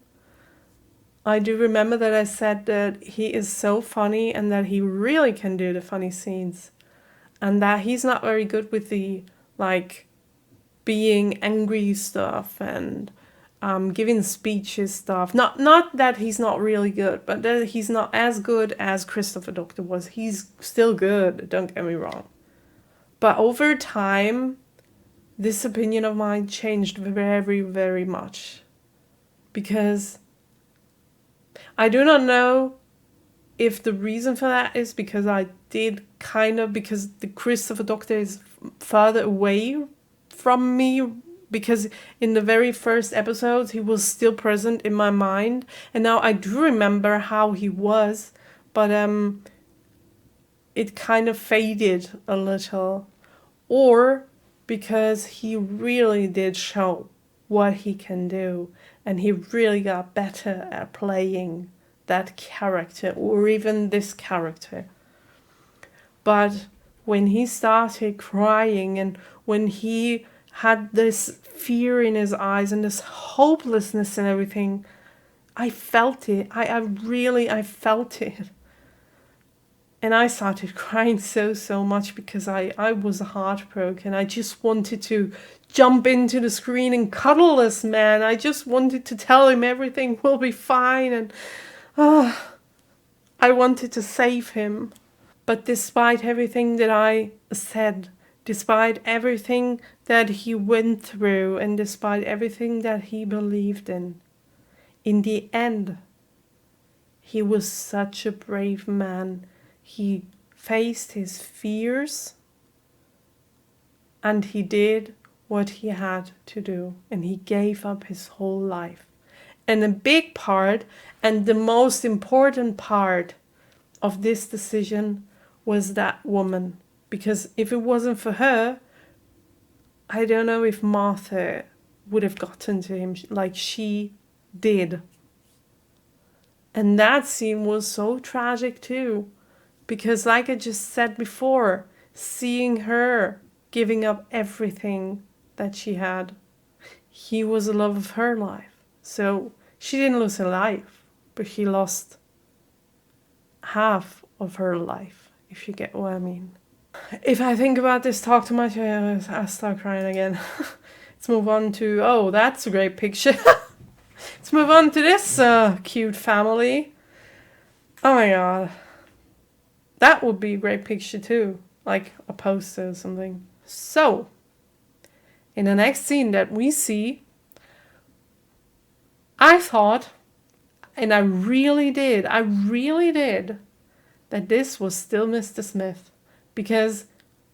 I do remember that I said that he is so funny and that he really can do the funny scenes. And that he's not very good with the, like, being angry stuff and giving speeches stuff. Not that he's not really good, but that he's not as good as Christopher Doctor was. He's still good, don't get me wrong. But over time, this opinion of mine changed very, very much. Because I do not know if the reason for that is because because the Christopher Doctor is further away from me. Because in the very first episodes, he was still present in my mind. And now I do remember how he was. But it kind of faded a little. Or because he really did show what he can do. And he really got better at playing that character, or even this character. But when he started crying, and when he had this fear in his eyes and this hopelessness and everything, I felt it. I felt it. And I started crying so much because I was heartbroken. I just wanted to jump into the screen and cuddle this man. I just wanted to tell him everything will be fine. And I wanted to save him. But despite everything that I said, despite everything that he went through, and despite everything that he believed in the end, he was such a brave man. He faced his fears, and he did what he had to do, and he gave up his whole life. And a big part, and the most important part of this decision was that woman. Because if it wasn't for her, I don't know if Martha would have gotten to him like she did. And that scene was so tragic too. Because like I just said before, seeing her giving up everything that she had, he was the love of her life. So she didn't lose her life, but she lost half of her life, if you get what I mean. If I think about this talk too much, I start crying again. Let's move on to, oh, that's a great picture. Let's move on to this cute family. Oh my god. That would be a great picture too, like a poster or something. So, in the next scene that we see, I thought, and I really did, that this was still Mr. Smith. Because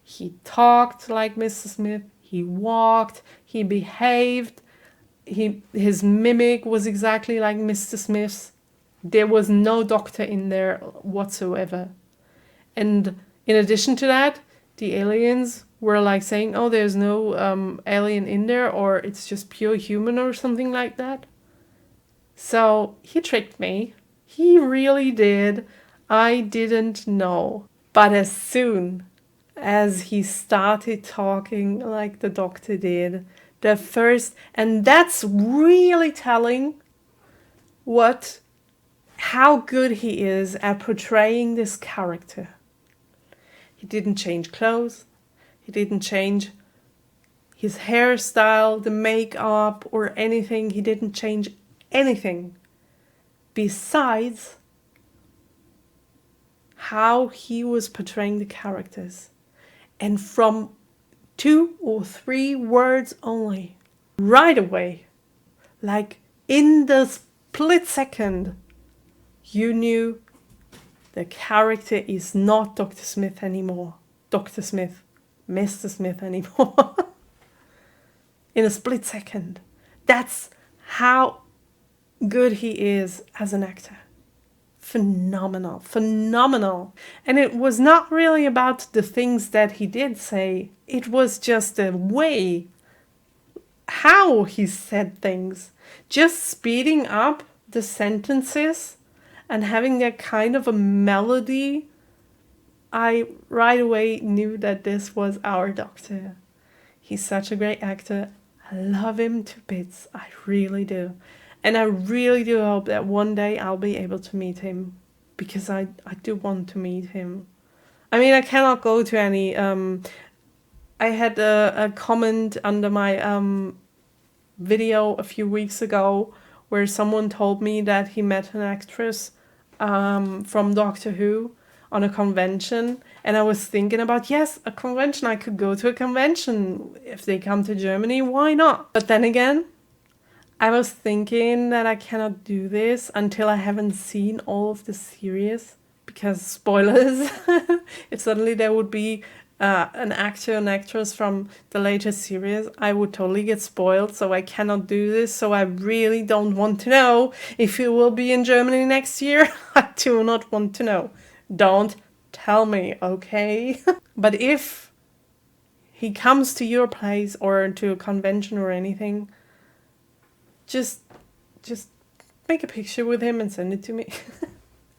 he talked like Mr. Smith, he walked, he behaved, his mimic was exactly like Mr. Smith's. There was no doctor in there whatsoever. And in addition to that, the aliens were like saying, oh, there's no alien in there, or it's just pure human or something like that. So he tricked me. He really did. I didn't know. But as soon as he started talking like the doctor did, and that's really telling how good he is at portraying this character. He didn't change clothes. He didn't change his hairstyle, the makeup, or anything. He didn't change anything besides how he was portraying the characters. And from 2 or 3 words only, right away, like in the split second you knew the character is not Dr. Smith anymore. Dr. Smith, Mr. Smith anymore. In a split second. That's how good he is as an actor. Phenomenal, phenomenal. And it was not really about the things that he did say. It was just the way how he said things. Just speeding up the sentences and having that kind of a melody. I right away knew that this was our Doctor. He's such a great actor. I love him to bits. I really do. And I really do hope that one day I'll be able to meet him. Because I do want to meet him. I mean, I cannot go to any... I had a comment under my video a few weeks ago where someone told me that he met an actress from Doctor Who on a convention. And I was thinking about, yes, a convention. I could go to a convention. If they come to Germany, why not? But then again, I was thinking that I cannot do this until I haven't seen all of the series. Because spoilers, if suddenly there would be an actor and actress from the latest series, I would totally get spoiled. So I cannot do this. So I really don't want to know if he will be in Germany next year. I do not want to know. Don't tell me, okay? But if he comes to your place or to a convention or anything, just make a picture with him and send it to me.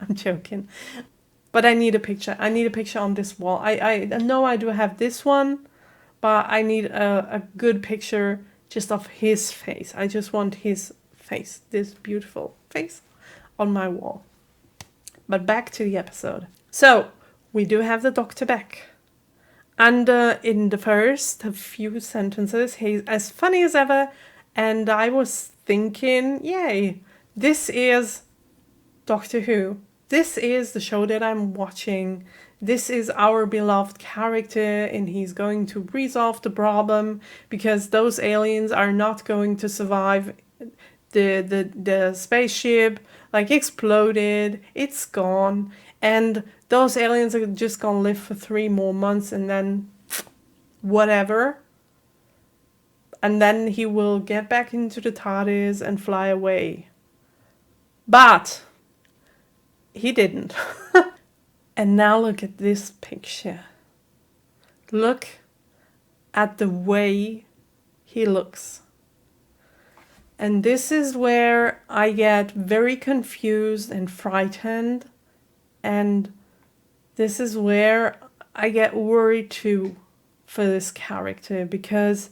I'm joking. But I need a picture. I need a picture on this wall. I know I do have this one, but I need a good picture just of his face. I just want his face, this beautiful face, on my wall. But back to the episode. So, we do have the Doctor back. And in the first few sentences, he's as funny as ever. And I was thinking, yay, this is Doctor Who. This is the show that I'm watching. This is our beloved character, and he's going to resolve the problem because those aliens are not going to survive. The spaceship like exploded, it's gone, and those aliens are just gonna live for 3 more months and then whatever. And then he will get back into the TARDIS and fly away. But he didn't. And now look at this picture. Look at the way he looks. And this is where I get very confused and frightened. And this is where I get worried too for this character. Because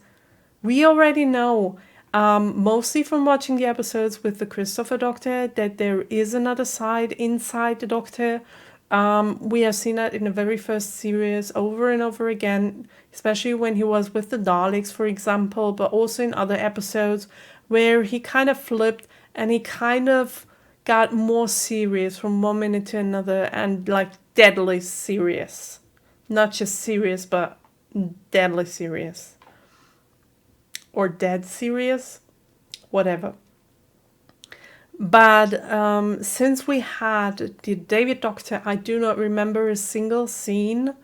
we already know, mostly from watching the episodes with the Christopher Doctor, that there is another side inside the Doctor. We have seen that in the very first series over and over again, especially when he was with the Daleks, for example, but also in other episodes where he kind of flipped and he kind of got more serious from one minute to another and like deadly serious. Not just serious, but deadly serious. Or dead serious, whatever. But since we had the David Doctor, I do not remember a single scene,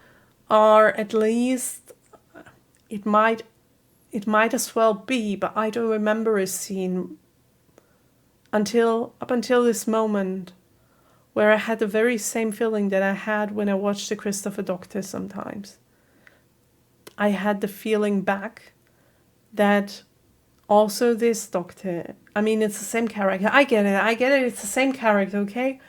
or at least it might as well be, but I don't remember a scene up until this moment where I had the very same feeling that I had when I watched the Christopher Doctor sometimes. I had the feeling back that also this Doctor, I mean, it's the same character. I get it, it's the same character, okay?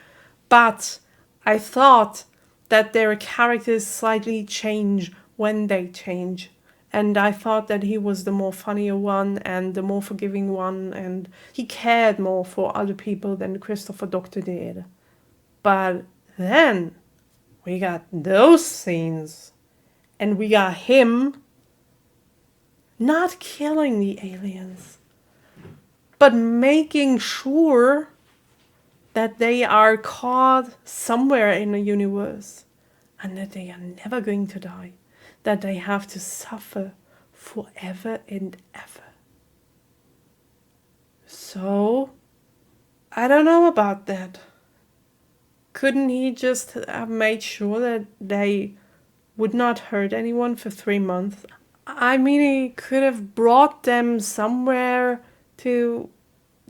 But I thought that their characters slightly change when they change. And I thought that he was the more funnier one and the more forgiving one, and he cared more for other people than the Christopher Doctor did. But then we got those scenes, and we got him not killing the aliens, but making sure that they are caught somewhere in the universe and that they are never going to die, that they have to suffer forever and ever. So, I don't know about that. couldn't he just have made sure that they would not hurt anyone for 3 months? I mean, he could have brought them somewhere to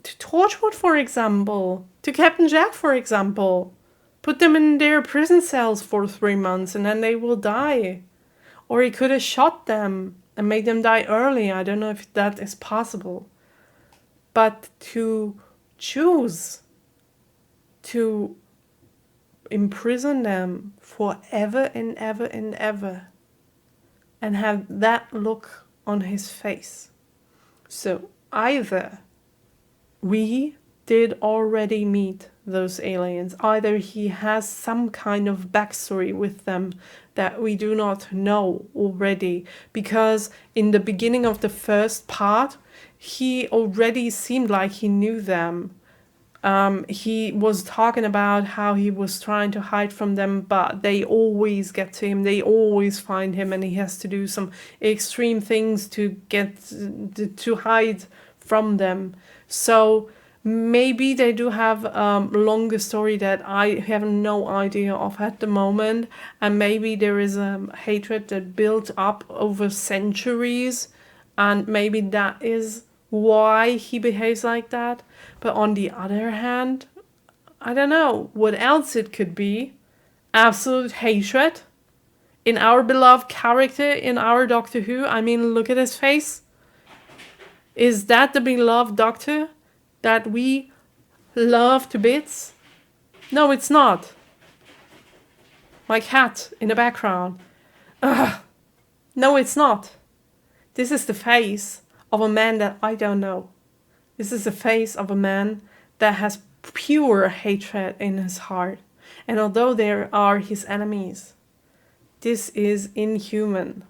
Torchwood, for example, to Captain Jack, for example. Put them in their prison cells for 3 months and then they will die. Or he could have shot them and made them die early. I don't know if that is possible. But to choose to imprison them forever and ever and ever and have that look on his face. So either we did already meet those aliens, either he has some kind of backstory with them that we do not know already, because in the beginning of the first part he already seemed like he knew them. He was talking about how he was trying to hide from them, but they always get to him, they always find him, and he has to do some extreme things to get to hide from them. So maybe they do have a longer story that I have no idea of at the moment, and maybe there is a hatred that built up over centuries, and maybe that is why he behaves like that. But on the other hand, I don't know what else it could be. Absolute hatred in our beloved character, in our Doctor Who. I mean, look at his face. Is that the beloved Doctor that we love to bits? No, it's not. My cat in the background. Ugh. No, it's not. This is the face of a man that I don't know. This is the face of a man that has pure hatred in his heart. And although there are his enemies, this is inhuman.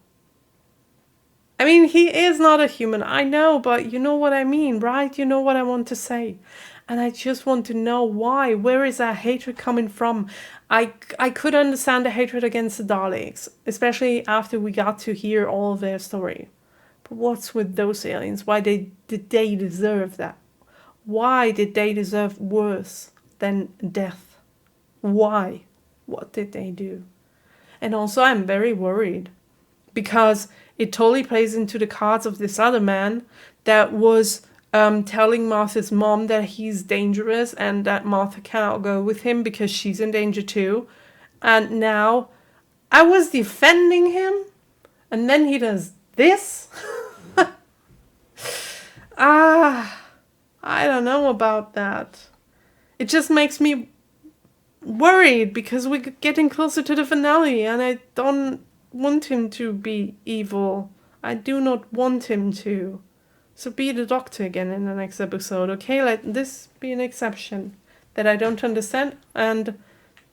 I mean, he is not a human, I know, but you know what I mean, right? You know what I want to say. And I just want to know why. Where is that hatred coming from? I could understand the hatred against the Daleks, especially after we got to hear all of their story. But what's with those aliens? Why did they deserve that? Why did they deserve worse than death? Why? What did they do? And also I'm very worried, because it totally plays into the cards of this other man that was telling Martha's mom that he's dangerous and that Martha cannot go with him because she's in danger too. And now I was defending him, and then he does this. I don't know about that. It just makes me worried because we're getting closer to the finale and I don't want him to be evil. I do not want him to. So be the Doctor again in the next episode, okay? Let this be an exception that I don't understand and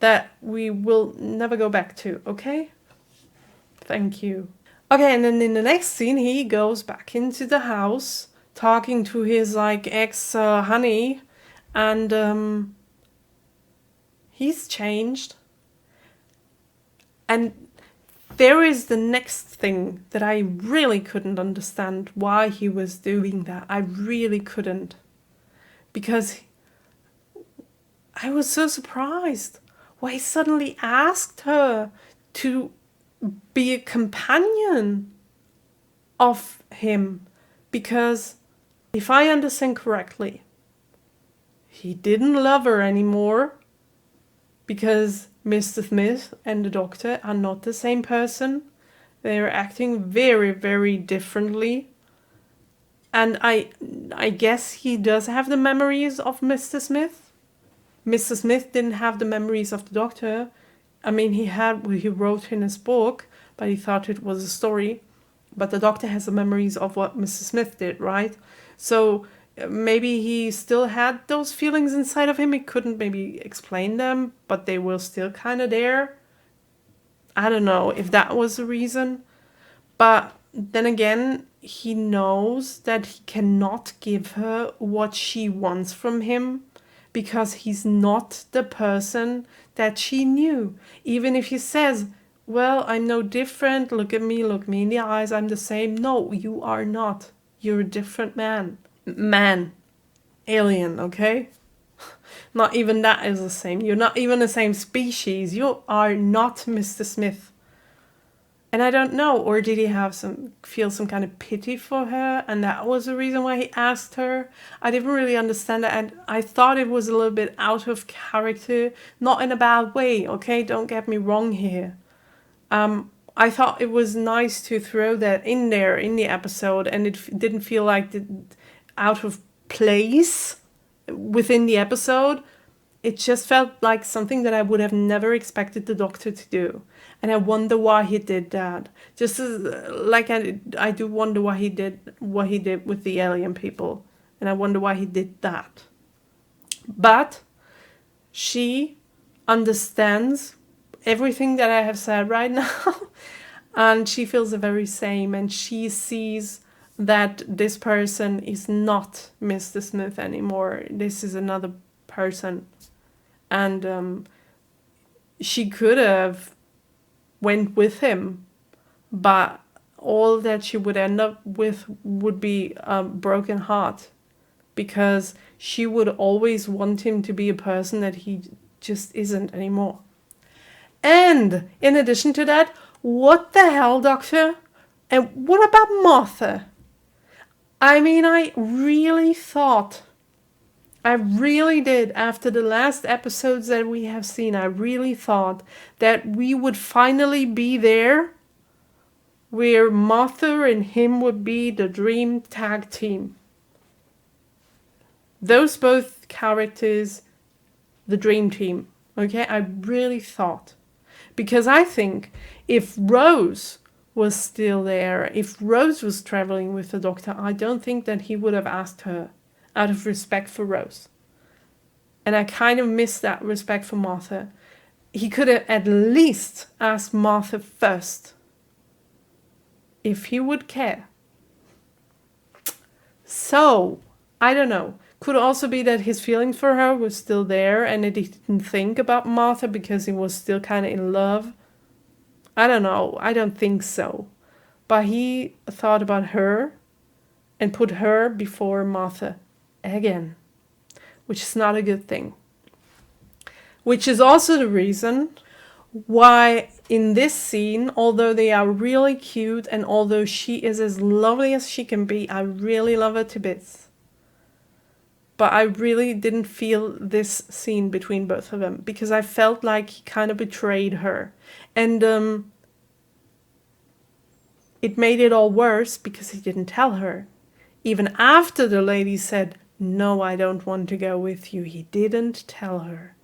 that we will never go back to, okay? Thank you. Okay, and then in the next scene, he goes back into the house, talking to his, ex-honey, and, he's changed. And there is the next thing that I really couldn't understand why he was doing that. I really couldn't. Because I was so surprised why he suddenly asked her to be a companion of him. Because if I understand correctly, he didn't love her anymore because Mr. Smith and the Doctor are not the same person. They're acting very, very differently. And I guess he does have the memories of Mr. Smith. Mr. Smith didn't have the memories of the Doctor. I mean, he wrote in his book, but he thought it was a story. But the Doctor has the memories of what Mr. Smith did, right? So maybe he still had those feelings inside of him. He couldn't maybe explain them, but they were still kind of there. I don't know if that was the reason. But then again, he knows that he cannot give her what she wants from him because he's not the person that she knew. Even if he says, well, I'm no different. Look at me, look me in the eyes. I'm the same. No, you are not. You're a different man. Alien, okay? Not even that is the same. You're not even the same species. You are not Mr. Smith. And I don't know, or did he feel some kind of pity for her, and that was the reason why he asked her? I didn't really understand that, and I thought it was a little bit out of character, not in a bad way, okay? Don't get me wrong here. I thought it was nice to throw that in there in the episode, and it didn't feel like out of place within the episode. It just felt like something that I would have never expected the Doctor to do. And I wonder why he did that. Just as, like I do wonder why he did what he did with the alien people. And I wonder why he did that. But she understands everything that I have said right now. And she feels the very same. And she sees that this person is not Mr. Smith anymore. This is another person. And she could have went with him, but all that she would end up with would be a broken heart, because she would always want him to be a person that he just isn't anymore. And in addition to that, what the hell, Doctor? And what about Martha? I mean, I really did, after the last episodes that we have seen, I really thought that we would finally be there where Martha and him would be the dream tag team. Those both characters, the dream team, okay? I really thought. Because I think if Rose was still there, if Rose was traveling with the Doctor, I don't think that he would have asked her, out of respect for Rose. And I kind of miss that respect for Martha. He could have at least asked Martha first, if he would care. So, I don't know. Could also be that his feelings for her was still there and that he didn't think about Martha because he was still kind of in love. I don't know. I don't think so. But he thought about her and put her before Martha again, which is not a good thing. Which is also the reason why in this scene, although they are really cute and although she is as lovely as she can be, I really love her to bits. But I really didn't feel this scene between both of them because I felt like he kind of betrayed her. And it made it all worse because he didn't tell her. Even after the lady said, "No, I don't want to go with you," he didn't tell her.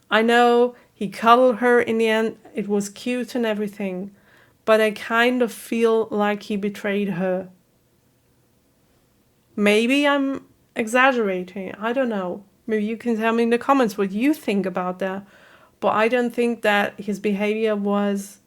I know he cuddled her in the end, it was cute and everything, but I kind of feel like he betrayed her. Maybe I'm exaggerating, I don't know. Maybe you can tell me in the comments what you think about that, but I don't think that his behavior was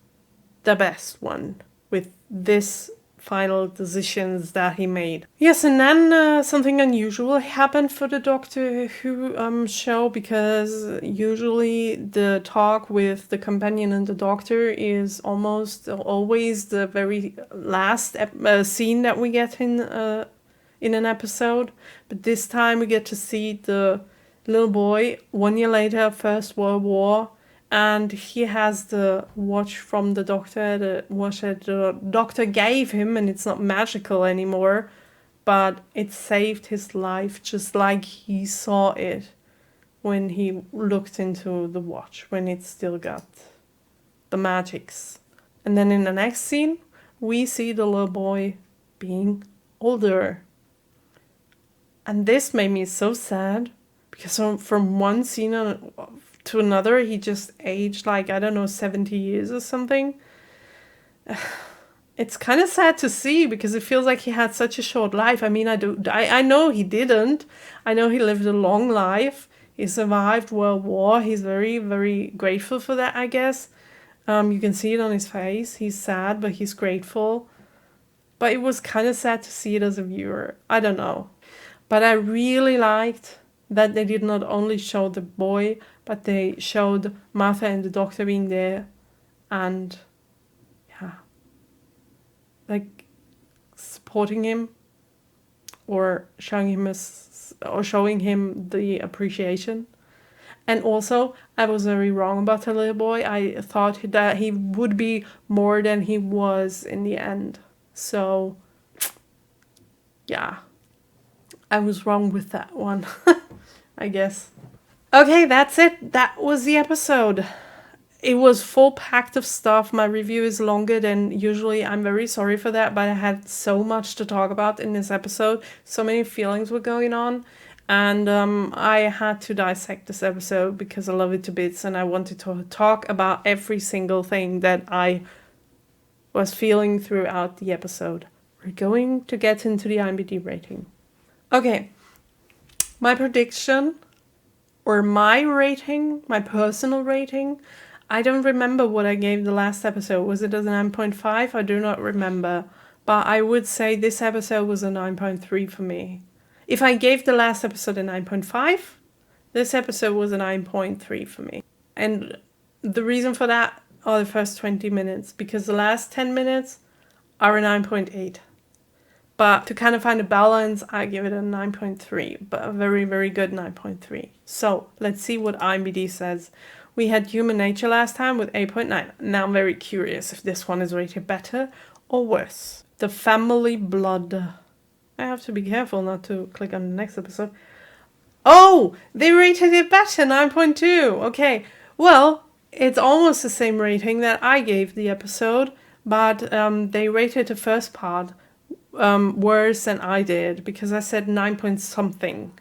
the best one with this final decisions that he made. Yes, and then something unusual happened for the Doctor Who show, because usually the talk with the companion and the Doctor is almost always the very last scene that we get in an episode. But this time we get to see the little boy 1 year later, First World War, and he has the watch from the Doctor, the watch that the Doctor gave him, and it's not magical anymore, but it saved his life just like he saw it when he looked into the watch, when it still got the magics. And then in the next scene, we see the little boy being older. And this made me so sad, because from one scene to another, he just aged like, I don't know, 70 years or something. It's kind of sad to see, because it feels like he had such a short life. I mean, I know he didn't. I know he lived a long life. He survived World War. He's very, very grateful for that, I guess. You can see it on his face. He's sad, but he's grateful. But it was kind of sad to see it as a viewer. I don't know. But I really liked that they did not only show the boy, but they showed Martha and the Doctor being there, and yeah, like supporting him or showing him the appreciation. And also, I was very wrong about the little boy. I thought that he would be more than he was in the end. So, yeah. I was wrong with that one, I guess. Okay, that's it. That was the episode. It was full packed of stuff. My review is longer than usually. I'm very sorry for that, but I had so much to talk about in this episode. So many feelings were going on. And I had to dissect this episode because I love it to bits and I wanted to talk about every single thing that I was feeling throughout the episode. We're going to get into the IMDb rating. Okay, my prediction, or my rating, my personal rating, I don't remember what I gave the last episode. Was it a 9.5? I do not remember. But I would say this episode was a 9.3 for me. If I gave the last episode a 9.5, this episode was a 9.3 for me. And the reason for that are the first 20 minutes, because the last 10 minutes are a 9.8. But to kind of find a balance, I give it a 9.3, but a very, very good 9.3. So let's see what IMDb says. We had Human Nature last time with 8.9. Now I'm very curious if this one is rated better or worse. The Family Blood. I have to be careful not to click on the next episode. Oh, they rated it better, 9.2. Okay, well, it's almost the same rating that I gave the episode, but they rated the first part worse than I did, because I said 9 point something.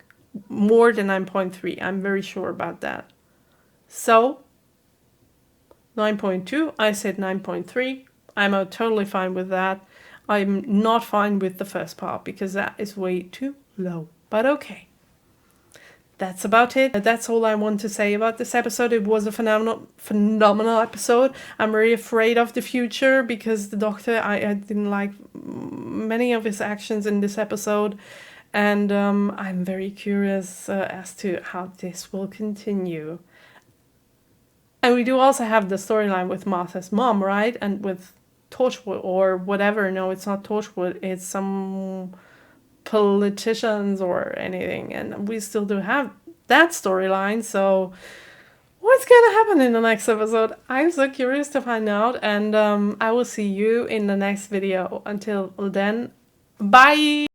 More than 9.3. I'm very sure about that. So, 9.2, I said 9.3. I'm totally fine with that. I'm not fine with the first part because that is way too low. But okay. That's about it. That's all I want to say about this episode. It was a phenomenal episode. I'm very afraid of the future because the Doctor, I didn't like many of his actions in this episode. And I'm very curious as to how this will continue. And we do also have the storyline with Martha's mom, right? And with Torchwood or whatever. No, it's not Torchwood. It's some politicians or anything. And we still do have that storyline. So what's going to happen in the next episode? I'm so curious to find out. And I will see you in the next video. Until then, bye!